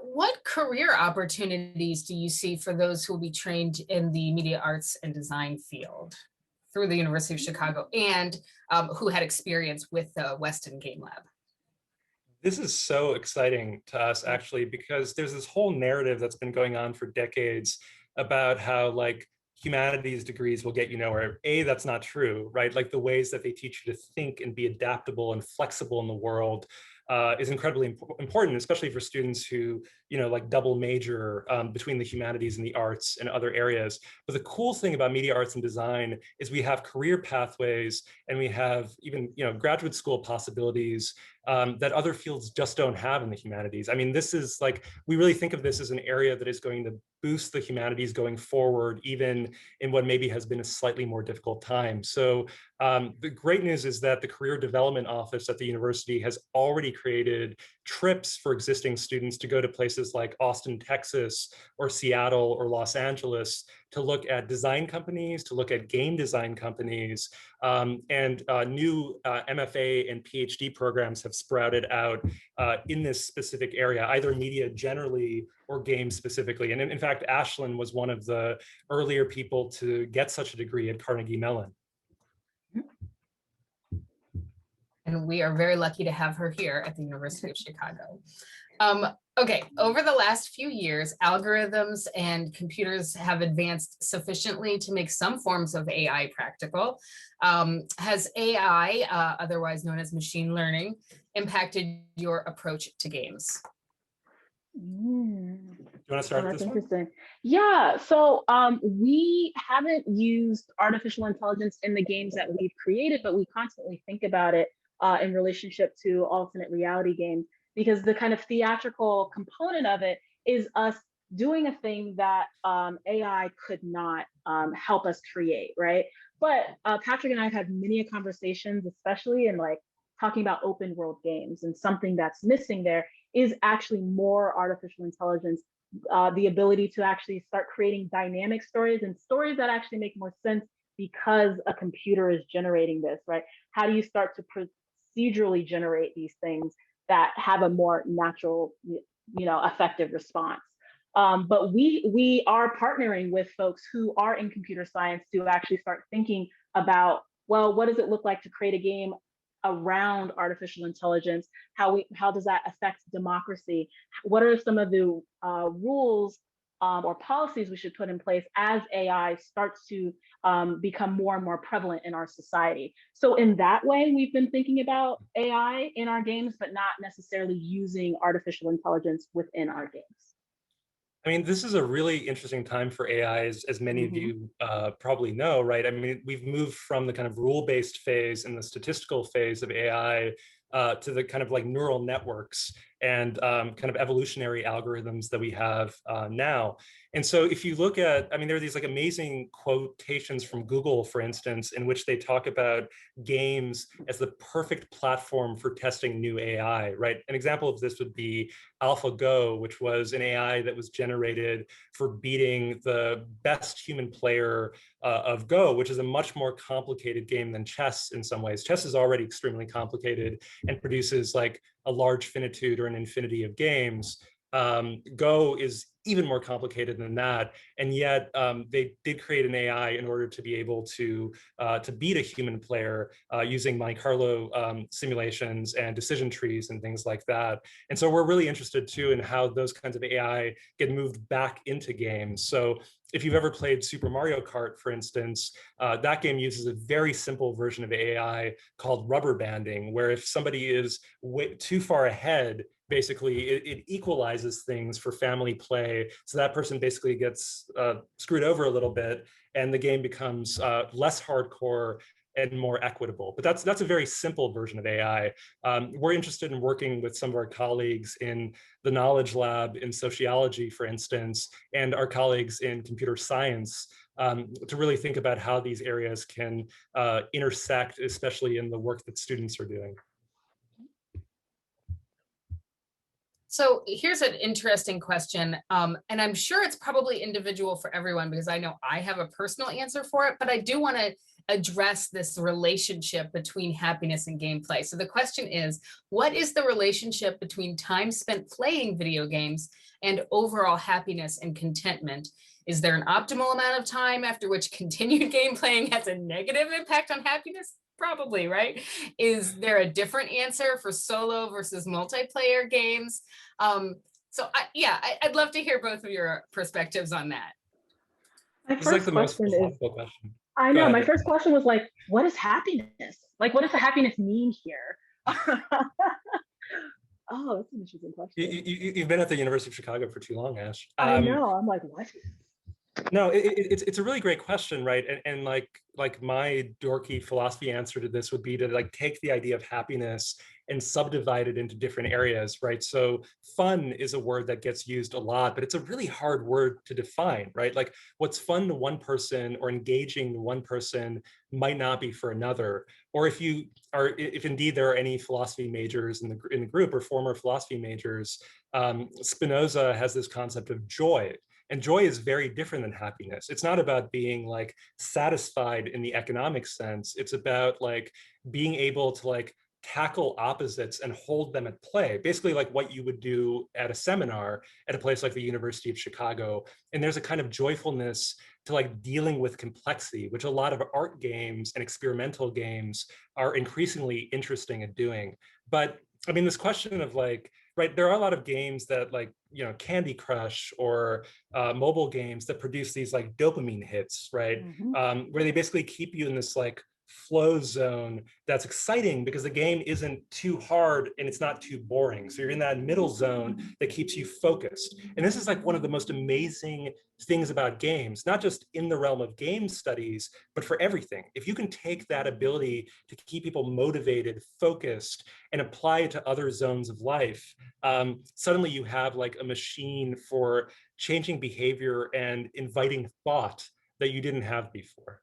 Speaker 10: What career opportunities do you see for those who will be trained in the media arts and design field through the University of Chicago and who had experience with the Weston Game Lab?
Speaker 3: This is so exciting to us, actually, because there's this whole narrative that's been going on for decades about how like humanities degrees will get you nowhere. That's not true, right? Like the ways that they teach you to think and be adaptable and flexible in the world is incredibly important, especially for students who, like double major between the humanities and the arts and other areas. But the cool thing about media arts and design is we have career pathways and we have even, graduate school possibilities that other fields just don't have in the humanities. I mean, this is like, we really think of this as an area that is going to boost the humanities going forward, even in what maybe has been a slightly more difficult time. So The great news is that the Career Development Office at the university has already created trips for existing students to go to places like Austin, Texas, or Seattle, or Los Angeles to look at design companies, to look at game design companies, and new MFA and PhD programs have sprouted out in this specific area, either media generally or games specifically. And in fact, Ashlyn was one of the earlier people to get such a degree at Carnegie Mellon.
Speaker 10: And we are very lucky to have her here at the University of Chicago. Okay, over the last few years, algorithms and computers have advanced sufficiently to make some forms of AI practical. Has AI, otherwise known as machine learning, impacted your approach to games?
Speaker 3: You want to start with
Speaker 4: That's
Speaker 3: this one?
Speaker 4: interesting. Yeah, so we haven't used artificial intelligence in the games that we've created, but we constantly think about it in relationship to alternate reality games, because the kind of theatrical component of it is us doing a thing that AI could not help us create, right? But Patrick and I have had many conversations, especially in like talking about open world games, and something that's missing there is actually more artificial intelligence, the ability to actually start creating dynamic stories and stories that actually make more sense because a computer is generating this, right? How do you start to procedurally generate these things that have a more natural, effective response? But we are partnering with folks who are in computer science to actually start thinking about, well, what does it look like to create a game around artificial intelligence? How does that affect democracy? What are some of the rules or policies we should put in place as AI starts to become more and more prevalent in our society? So in that way, we've been thinking about AI in our games, but not necessarily using artificial intelligence within our games.
Speaker 3: I mean, this is a really interesting time for AI, as many of you probably know, right? I mean, we've moved from the kind of rule-based phase and the statistical phase of AI to the kind of like neural networks and kind of evolutionary algorithms that we have now. And so if you look at, I mean, there are these like amazing quotations from Google, for instance, in which they talk about games as the perfect platform for testing new AI, right? An example of this would be AlphaGo, which was an AI that was generated for beating the best human player of Go, which is a much more complicated game than chess in some ways. Chess is already extremely complicated and produces like a large finitude or an infinity of games. Go is even more complicated than that, and yet they did create an AI in order to be able to beat a human player using Monte Carlo simulations and decision trees and things like that. And so we're really interested too in how those kinds of AI get moved back into games. So if you've ever played Super Mario Kart, for instance, that game uses a very simple version of AI called rubber banding, where if somebody is way too far ahead, basically it equalizes things for family play. So that person basically gets screwed over a little bit and the game becomes less hardcore and more equitable. But that's a very simple version of AI. We're interested in working with some of our colleagues in the Knowledge Lab in sociology, for instance, and our colleagues in computer science to really think about how these areas can intersect, especially in the work that students are doing.
Speaker 10: So here's an interesting question, and I'm sure it's probably individual for everyone because I know I have a personal answer for it, but I do want to address this relationship between happiness and gameplay. So the question is, what is the relationship between time spent playing video games and overall happiness and contentment? Is there an optimal amount of time after which continued game playing has a negative impact on happiness? Probably, right? Is there a different answer for solo versus multiplayer games? I'd love to hear both of your perspectives on that.
Speaker 3: It's like the most philosophical question.
Speaker 4: I know, my first question was like, what is happiness? Like, what does the happiness mean here? Oh, that's an interesting question.
Speaker 3: You've been at the University of Chicago for too long, Ash.
Speaker 4: I know, I'm like, what?
Speaker 3: No, it's a really great question, right? And like my dorky philosophy answer to this would be to like take the idea of happiness and subdivide it into different areas, right? So fun is a word that gets used a lot, but it's a really hard word to define, right? Like what's fun to one person or engaging to one person might not be for another. Or if indeed there are any philosophy majors in the group or former philosophy majors, Spinoza has this concept of joy. And joy is very different than happiness. It's not about being like satisfied in the economic sense. It's about like being able to like tackle opposites and hold them at play, basically like what you would do at a seminar at a place like the University of Chicago. And there's a kind of joyfulness to like dealing with complexity, which a lot of art games and experimental games are increasingly interesting at doing. But I mean, this question of like, right, there are a lot of games that like, you know, Candy Crush or mobile games that produce these like dopamine hits, right? Where they basically keep you in this like flow zone that's exciting because the game isn't too hard and it's not too boring. So you're in that middle zone that keeps you focused. And this is like one of the most amazing things about games, not just in the realm of game studies, but for everything. If you can take that ability to keep people motivated, focused, and apply it to other zones of life, suddenly you have like a machine for changing behavior and inviting thought that you didn't have before.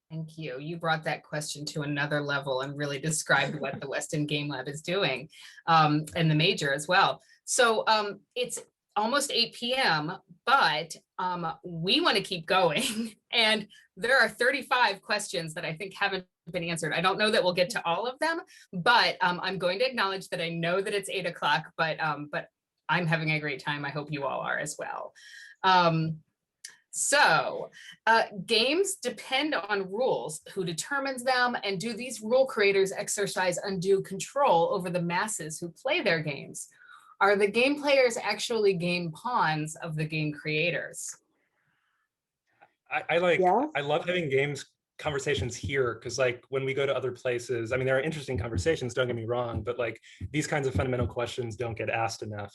Speaker 10: Thank you. You brought that question to another level and really described what the Weston Game Lab is doing, and the major as well. So it's almost 8 p.m., but we want to keep going. And there are 35 questions that I think haven't been answered. I don't know that we'll get to all of them, but I'm going to acknowledge that I know that it's 8 o'clock, but I'm having a great time. I hope you all are as well. So games depend on rules. Who determines them? And do these rule creators exercise undue control over the masses who play their games? Are the game players actually game pawns of the game creators?
Speaker 3: I love having games conversations here because like when we go to other places, I mean, there are interesting conversations, don't get me wrong, but like these kinds of fundamental questions don't get asked enough.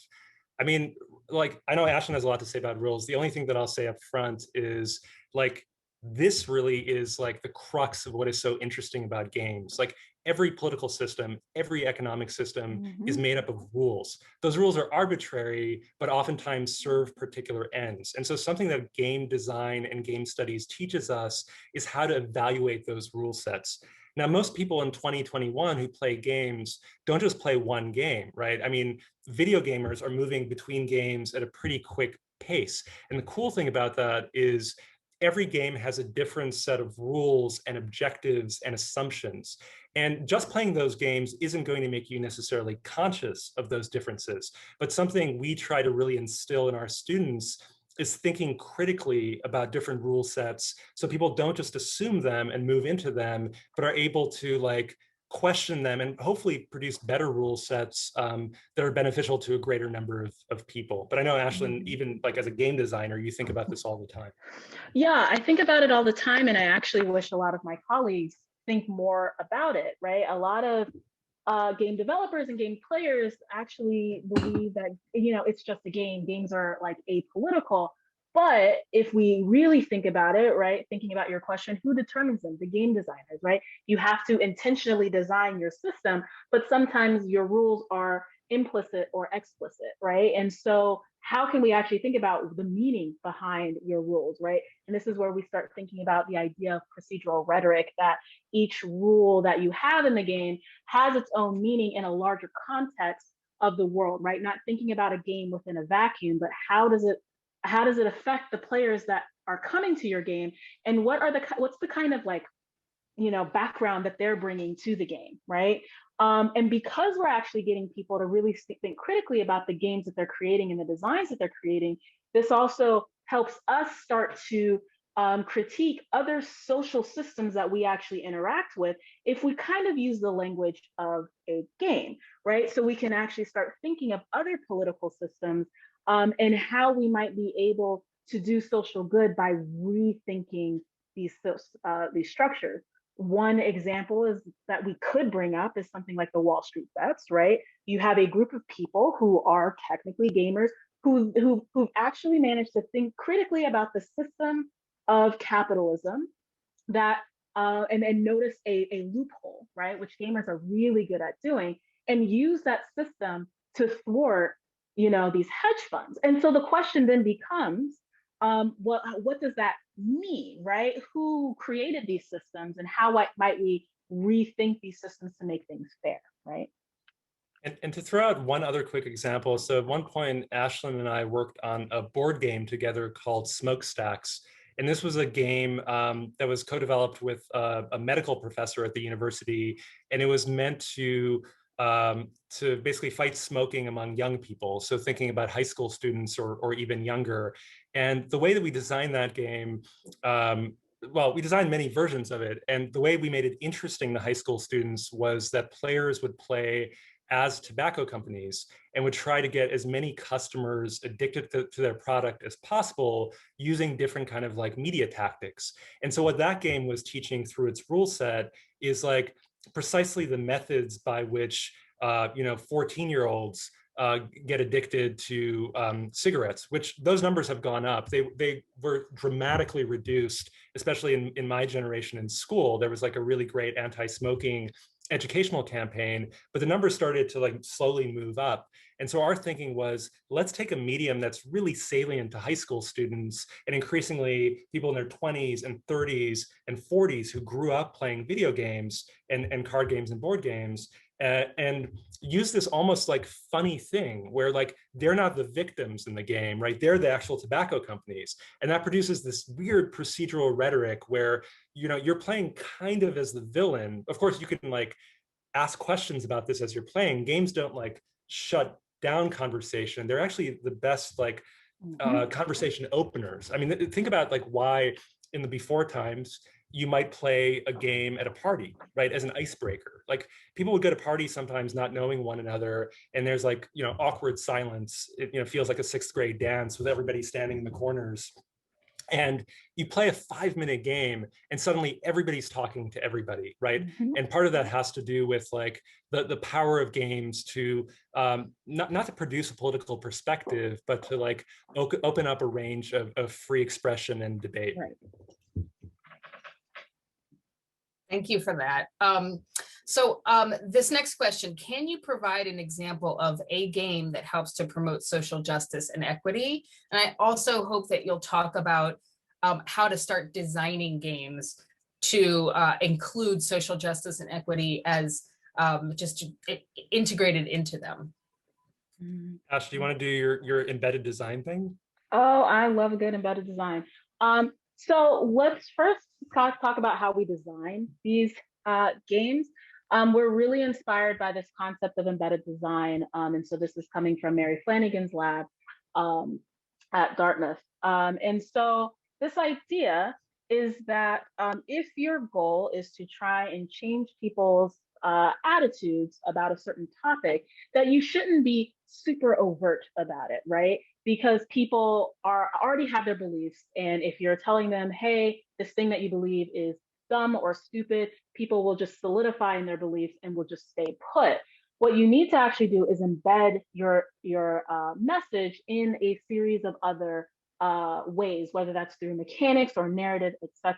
Speaker 3: I mean, like, I know Ashlyn has a lot to say about rules. The only thing that I'll say up front is like, this really is like the crux of what is so interesting about games. Like every political system, every economic system is made up of rules. Those rules are arbitrary, but oftentimes serve particular ends. And so something that game design and game studies teaches us is how to evaluate those rule sets. Now, most people in 2021 who play games don't just play one game, right? I mean, video gamers are moving between games at a pretty quick pace. And the cool thing about that is every game has a different set of rules and objectives and assumptions. And just playing those games isn't going to make you necessarily conscious of those differences, but something we try to really instill in our students is thinking critically about different rule sets so people don't just assume them and move into them, but are able to like question them and hopefully produce better rule sets that are beneficial to a greater number of people. But I know, Ashlyn, even like as a game designer, you think about this all the time.
Speaker 4: Yeah, I think about it all the time, and I actually wish a lot of my colleagues think more about it, right? A lot of game developers and game players actually believe that, you know, it's just a game. Games are like apolitical. But if we really think about it, right, thinking about your question, who determines them? The game designers, right? You have to intentionally design your system, but sometimes your rules are implicit or explicit, right? And so how can we actually think about the meaning behind your rules, right? And this is where we start thinking about the idea of procedural rhetoric, that each rule that you have in the game has its own meaning in a larger context of the world, right? Not thinking about a game within a vacuum, but how does it affect the players that are coming to your game, and what's the kind of like, you know, background that they're bringing to the game, right? And because we're actually getting people to really think critically about the games that they're creating and the designs that they're creating, this also helps us start to critique other social systems that we actually interact with if we kind of use the language of a game, right? So we can actually start thinking of other political systems and how we might be able to do social good by rethinking these structures. One example is that we could bring up is something like the Wall Street bets, right? You have a group of people who are technically gamers who've actually managed to think critically about the system of capitalism that and notice a loophole, right, which gamers are really good at doing, and use that system to thwart, these hedge funds. And so the question then becomes, what does that mean, right? Who created these systems, and how might we rethink these systems to make things fair, right?
Speaker 3: And to throw out one other quick example, so at one point, Ashlyn and I worked on a board game together called Smokestacks. And this was a game that was co-developed with a medical professor at the university, and it was meant to basically fight smoking among young people. So thinking about high school students or even younger. And the way that we designed that game, well, we designed many versions of it. And the way we made it interesting to high school students was that players would play as tobacco companies and would try to get as many customers addicted to their product as possible using different kind of like media tactics. And so what that game was teaching through its rule set is like precisely the methods by which 14-year-olds get addicted to cigarettes, which those numbers have gone up. They were dramatically reduced, especially in my generation in school. There was like a really great anti-smoking educational campaign, but the numbers started to like slowly move up. And so our thinking was, let's take a medium that's really salient to high school students and increasingly people in their 20s and 30s and 40s who grew up playing video games and card games and board games, and use this almost like funny thing where like they're not the victims in the game, right? They're the actual tobacco companies. And that produces this weird procedural rhetoric where, you're playing kind of as the villain. Of course, you can like ask questions about this as you're playing. Games don't like shut down conversation. They're actually the best like conversation openers. I mean, think about like why in the before times, you might play a game at a party, right, as an icebreaker. Like people would go to parties sometimes not knowing one another, and there's like, awkward silence. It feels like a sixth grade dance with everybody standing in the corners. And you play a 5-minute game and suddenly everybody's talking to everybody, right? And part of that has to do with like the power of games to not to produce a political perspective, but to like open up a range of free expression and debate.
Speaker 4: Right.
Speaker 10: Thank you for that. So this next question, can you provide an example of a game that helps to promote social justice and equity? And I also hope that you'll talk about how to start designing games to include social justice and equity as just integrated into them.
Speaker 3: Ash, do you want to do your embedded design thing?
Speaker 4: Oh, I love a good embedded design. So let's first talk about how we design these games. We're really inspired by this concept of embedded design. And so this is coming from Mary Flanagan's lab at Dartmouth. And so this idea is that if your goal is to try and change people's attitudes about a certain topic, that you shouldn't be super overt about it, right? Because people already have their beliefs. And if you're telling them, hey, this thing that you believe is dumb or stupid, people will just solidify in their beliefs and will just stay put. What you need to actually do is embed your message in a series of other ways, whether that's through mechanics or narrative, etc.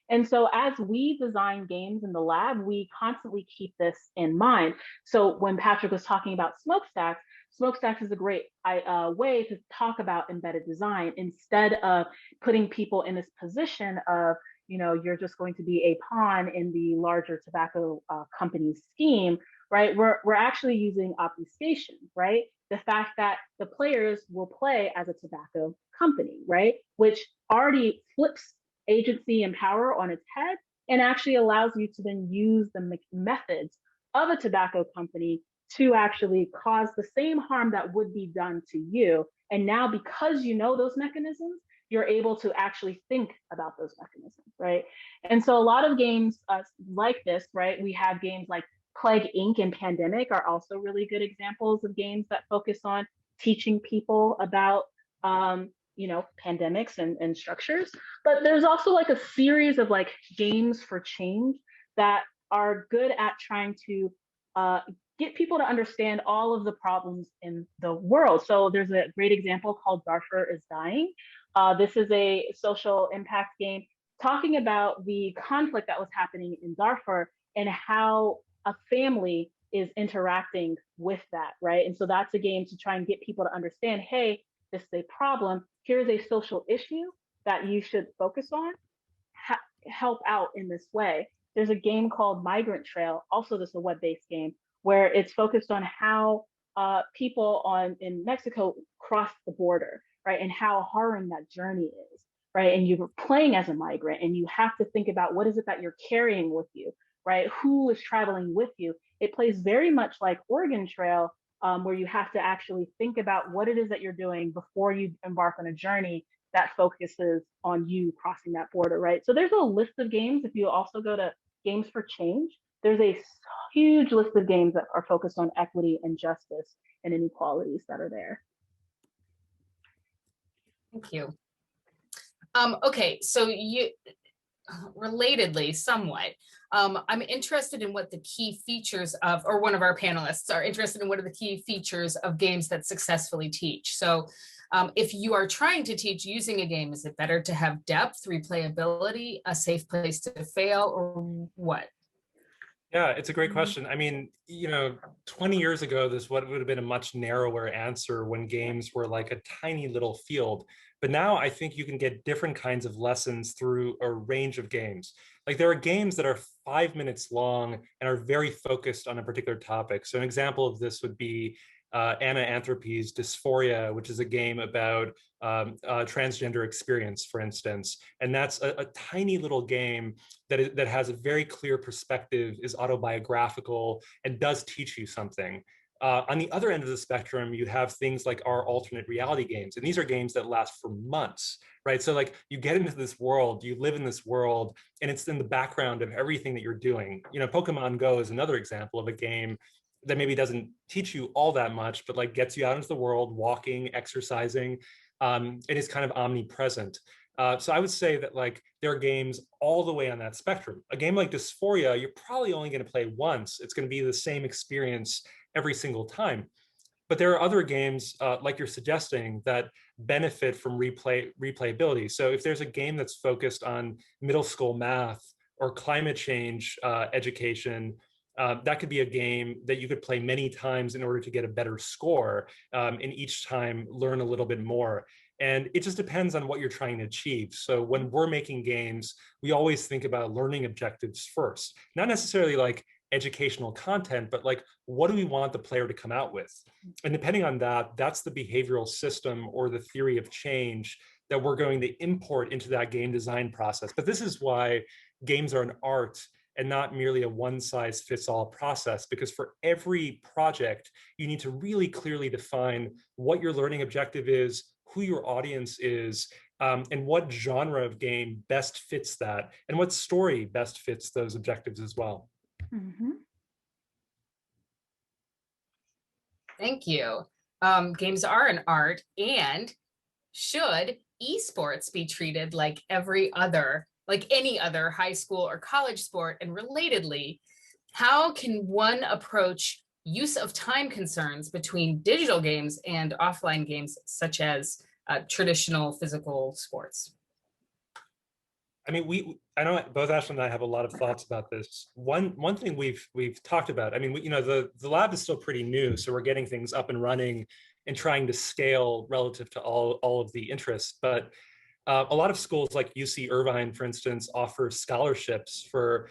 Speaker 4: And so as we design games in the lab, we constantly keep this in mind. So when Patrick was talking about Smokestacks, Smokestacks is a great way to talk about embedded design instead of putting people in this position of, you're just going to be a pawn in the larger tobacco company's scheme, right? We're actually using obfuscation, right? The fact that the players will play as a tobacco company, right? Which already flips agency and power on its head and actually allows you to then use the methods of a tobacco company to actually cause the same harm that would be done to you. And now because you know those mechanisms, you're able to actually think about those mechanisms, right? And so a lot of games like this, right? We have games like Plague Inc. and Pandemic are also really good examples of games that focus on teaching people about, pandemics and structures. But there's also like a series of like games for change that are good at trying to get people to understand all of the problems in the world. So there's a great example called Darfur is Dying. This is a social impact game talking about the conflict that was happening in Darfur and how a family is interacting with that, right? And so that's a game to try and get people to understand, hey, this is a problem. Here's a social issue that you should focus on, help out in this way. There's a game called Migrant Trail, also this is a web-based game, where it's focused on how people in Mexico cross the border, right? And how harrowing that journey is, right? And you're playing as a migrant and you have to think about what is it that you're carrying with you, right? Who is traveling with you? It plays very much like Oregon Trail, where you have to actually think about what it is that you're doing before you embark on a journey that focuses on you crossing that border, right? So there's a list of games. If you also go to Games for Change, there's a huge list of games that are focused on equity and justice and inequalities that are there.
Speaker 10: Thank you. Okay, so relatedly, somewhat, I'm interested in what the key features of, or one of our panelists are interested in what are the key features of games that successfully teach. So if you are trying to teach using a game, is it better to have depth, replayability, a safe place to fail, or what?
Speaker 3: Yeah, it's a great question. I mean, 20 years ago, this would have been a much narrower answer when games were like a tiny little field. But now I think you can get different kinds of lessons through a range of games. Like there are games that are 5 minutes long and are very focused on a particular topic. So an example of this would be Anna Anthropy's Dysphoria, which is a game about transgender experience, for instance. And that's a tiny little game that has a very clear perspective, is autobiographical, and does teach you something. On the other end of the spectrum, you have things like our alternate reality games. And these are games that last for months, right? So like you get into this world, you live in this world, and it's in the background of everything that you're doing. Pokemon Go is another example of a game that maybe doesn't teach you all that much, but like gets you out into the world, walking, exercising. It is kind of omnipresent. So I would say that like there are games all the way on that spectrum. A game like Dysphoria, you're probably only going to play once. It's going to be the same experience every single time. But there are other games like you're suggesting that benefit from replayability. So if there's a game that's focused on middle school math or climate change education, that could be a game that you could play many times in order to get a better score, and each time learn a little bit more. And it just depends on what you're trying to achieve. So when we're making games, we always think about learning objectives first, not necessarily like educational content, but like, what do we want the player to come out with? And depending on that, that's the behavioral system or the theory of change that we're going to import into that game design process. But this is why games are an art and not merely a one-size-fits-all process, because for every project, you need to really clearly define what your learning objective is, who your audience is, and what genre of game best fits that, and what story best fits those objectives as well.
Speaker 4: Mm-hmm.
Speaker 10: Thank you. Games are an art, and should esports be treated like any other high school or college sport? And relatedly, how can one approach use of time concerns between digital games and offline games, such as traditional physical sports?
Speaker 3: I mean, I know both Ashlyn and I have a lot of thoughts about this. One thing we've talked about, I mean, the lab is still pretty new, so we're getting things up and running and trying to scale relative to all of the interests. But a lot of schools like UC Irvine, for instance, offer scholarships for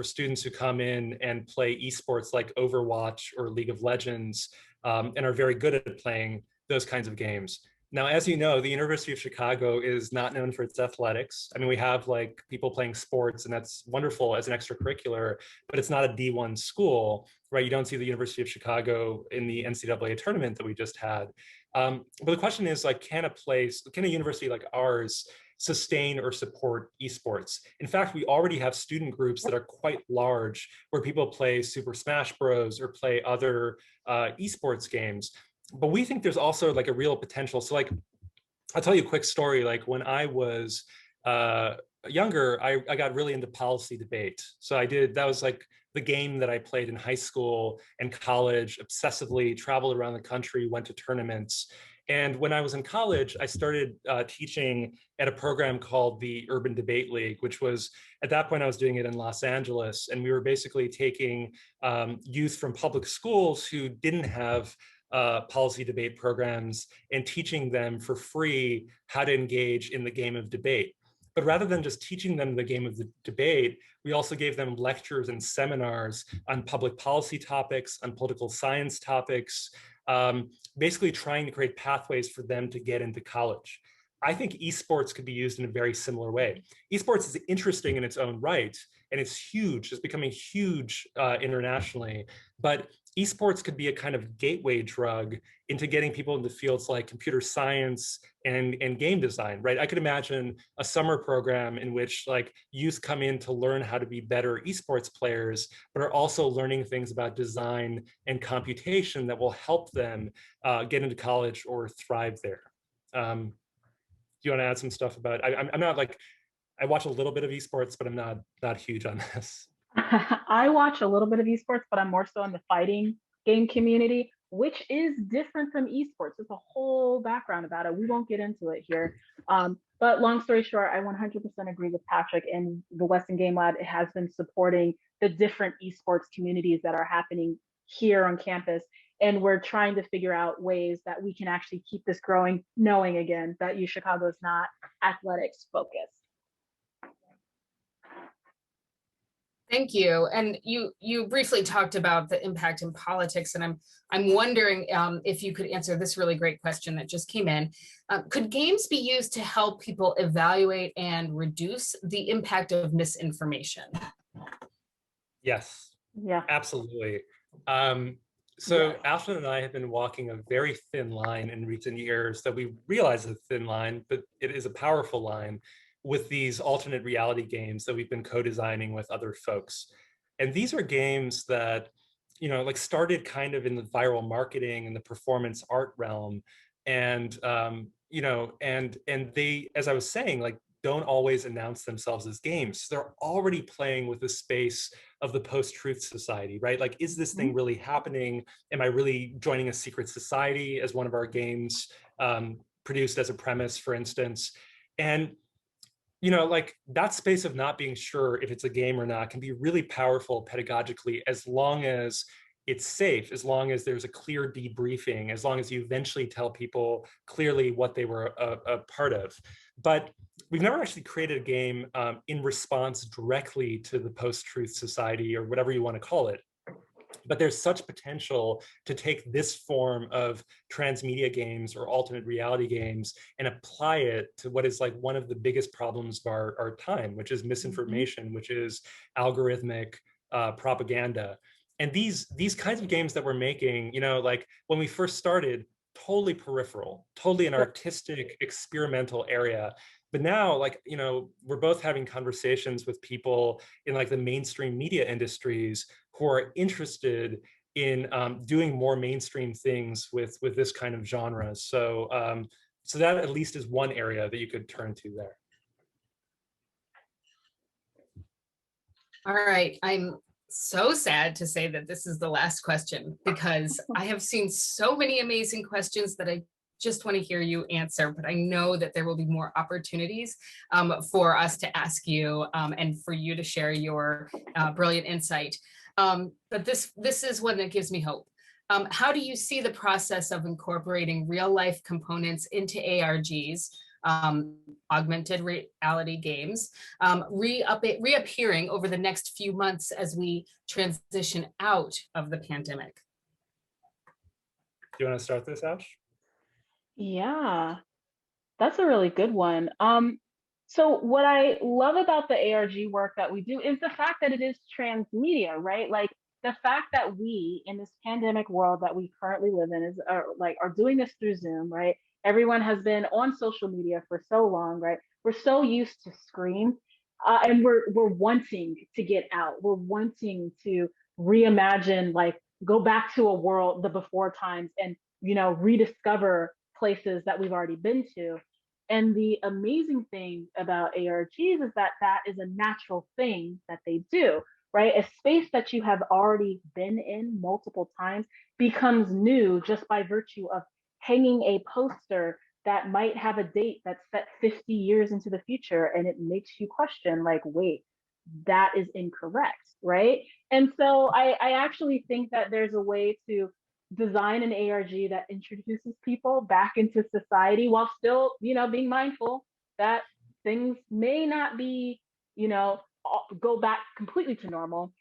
Speaker 3: students who come in and play esports like Overwatch or League of Legends, and are very good at playing those kinds of games. Now, as you know, the University of Chicago is not known for its athletics. I mean, we have like people playing sports, and that's wonderful as an extracurricular, but it's not a D1 school, right? You don't see the University of Chicago in the NCAA tournament that we just had. But the question is, like, can a university like ours sustain or support esports? In fact, we already have student groups that are quite large, where people play Super Smash Bros. Or play other esports games. But we think there's also like a real potential. So like, I'll tell you a quick story. Like when I was younger, I got really into policy debate. So that was like the game that I played in high school and college, obsessively traveled around the country, went to tournaments. And when I was in college, I started teaching at a program called the Urban Debate League, which was, at that point, I was doing it in Los Angeles. And we were basically taking youth from public schools who didn't have policy debate programs and teaching them for free how to engage in the game of debate. But rather than just teaching them the game of the debate, we also gave them lectures and seminars on public policy topics, on political science topics, basically trying to create pathways for them to get into college. I think esports could be used in a very similar way. Esports is interesting in its own right, and it's huge. It's becoming huge internationally. But esports could be a kind of gateway drug into getting people into fields like computer science and game design, right? I could imagine a summer program in which like youth come in to learn how to be better esports players, but are also learning things about design and computation that will help them get into college or thrive there. Do you want to add some stuff about? I'm not like, I watch a little bit of esports, but I'm not huge on this.
Speaker 4: I watch a little bit of esports, but I'm more so in the fighting game community, which is different from esports. There's a whole background about it. We won't get into it here. But long story short, I 100% agree with Patrick, and the Weston Game Lab has been supporting the different esports communities that are happening here on campus. And we're trying to figure out ways that we can actually keep this growing, knowing again that UChicago is not athletics focused.
Speaker 10: Thank you. And you briefly talked about the impact in politics, and I'm wondering if you could answer this really great question that just came in. Could games be used to help people evaluate and reduce the impact of misinformation?
Speaker 3: Yes.
Speaker 4: Yeah.
Speaker 3: Absolutely. So Ashlyn and I have been walking a very thin line in recent years that we realize is a thin line, but it is a powerful line, with these alternate reality games that we've been co-designing with other folks. And these are games that, like started kind of in the viral marketing and the performance art realm. And, and they, as I was saying, like don't always announce themselves as games. They're already playing with the space of the post-truth society, right? Like, is this thing really happening? Am I really joining a secret society, as one of our games produced as a premise, for instance? And like that space of not being sure if it's a game or not can be really powerful pedagogically, as long as it's safe, as long as there's a clear debriefing, as long as you eventually tell people clearly what they were a part of. But we've never actually created a game in response directly to the post-truth society, or whatever you want to call it. But there's such potential to take this form of transmedia games or alternate reality games and apply it to what is like one of the biggest problems of our time, which is misinformation, which is algorithmic propaganda. And these kinds of games that we're making, like when we first started, totally peripheral, totally an artistic, experimental area. But now, like, we're both having conversations with people in like the mainstream media industries who are interested in doing more mainstream things with this kind of genre. So, so that at least is one area that you could turn to there.
Speaker 10: All right, I'm so sad to say that this is the last question, because I have seen so many amazing questions that I just want to hear you answer, but I know that there will be more opportunities for us to ask you and for you to share your brilliant insight. But this is one that gives me hope. How do you see the process of incorporating real life components into ARGs, augmented reality games, reappearing over the next few months as we transition out of the pandemic?
Speaker 3: Do you want to start this, Ash?
Speaker 4: Yeah, that's a really good one. So what I love about the ARG work that we do is the fact that it is transmedia, right? Like the fact that we, in this pandemic world that we currently live in, are doing this through Zoom, right? Everyone has been on social media for so long, right? We're so used to screen, and we're wanting to get out. We're wanting to reimagine, like go back to a world, the before times, and rediscover places that we've already been to. And the amazing thing about ARGs is that that is a natural thing that they do, right? A space that you have already been in multiple times becomes new just by virtue of hanging a poster that might have a date that's set 50 years into the future. And it makes you question, like, wait, that is incorrect, right? And so I actually think that there's a way to design an ARG that introduces people back into society while still, being mindful that things may not be, go back completely to normal,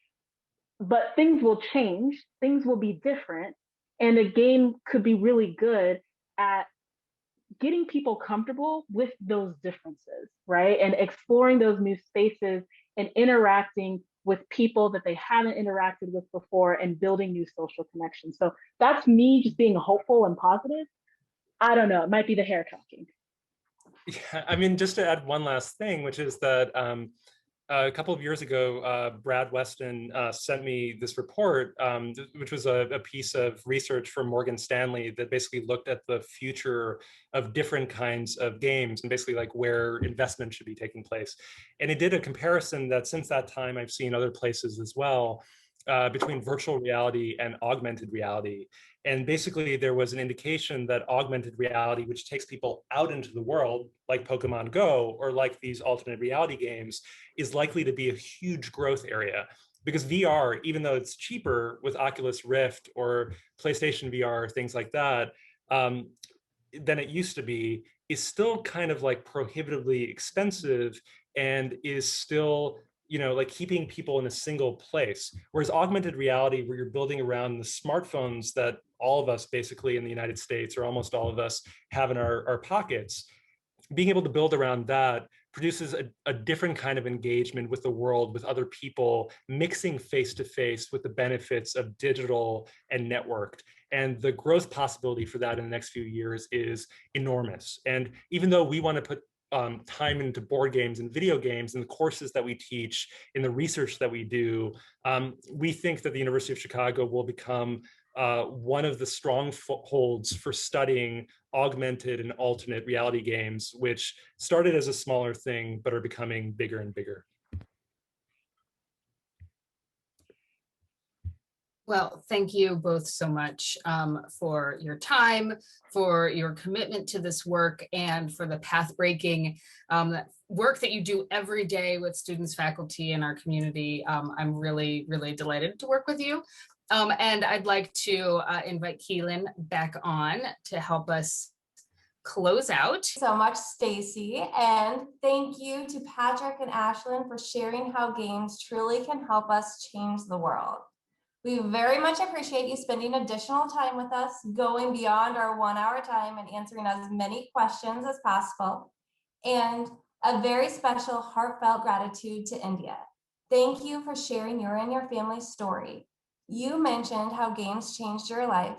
Speaker 4: but things will change, things will be different, and the game could be really good at getting people comfortable with those differences, right? And exploring those new spaces and interacting with people that they haven't interacted with before and building new social connections. So that's me just being hopeful and positive. I don't know, it might be the hair talking.
Speaker 3: Yeah, I mean, just to add one last thing, which is that a couple of years ago, Brad Weston sent me this report, which was a piece of research from Morgan Stanley that basically looked at the future of different kinds of games and basically like where investment should be taking place. And it did a comparison that since that time, I've seen other places as well, between virtual reality and augmented reality. And basically there was an indication that augmented reality, which takes people out into the world like Pokemon Go or like these alternate reality games, is likely to be a huge growth area. Because VR, even though it's cheaper with Oculus Rift or PlayStation VR, things like that, than it used to be, is still kind of like prohibitively expensive and is still, like keeping people in a single place. Whereas augmented reality, where you're building around the smartphones that all of us basically in the United States, or almost all of us, have in our pockets, being able to build around that produces a different kind of engagement with the world, with other people, mixing face-to-face with the benefits of digital and networked. And the growth possibility for that in the next few years is enormous. And even though we want to put time into board games and video games and the courses that we teach, in the research that we do, we think that the University of Chicago will become one of the strongholds for studying augmented and alternate reality games, which started as a smaller thing, but are becoming bigger and bigger.
Speaker 10: Well, thank you both so much for your time, for your commitment to this work, and for the path-breaking work that you do every day with students, faculty, and our community. I'm really, really delighted to work with you. And I'd like to invite Keelan back on to help us close out.
Speaker 1: So much, Stacy, and thank you to Patrick and Ashlyn for sharing how games truly can help us change the world. We very much appreciate you spending additional time with us, going beyond our 1 hour time and answering as many questions as possible. And a very special heartfelt gratitude to India. Thank you for sharing your and your family's story. You mentioned how games changed your life,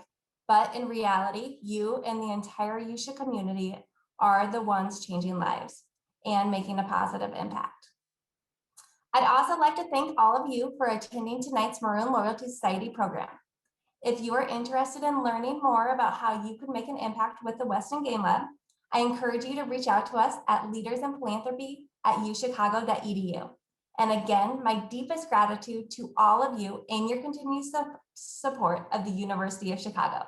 Speaker 1: but in reality, you and the entire UChicago community are the ones changing lives and making a positive impact. I'd also like to thank all of you for attending tonight's Maroon Loyalty Society program. If you are interested in learning more about how you could make an impact with the Weston Game Lab, I encourage you to reach out to us at leadersinphilanthropy@uchicago.edu. And again, my deepest gratitude to all of you and your continued support of the University of Chicago.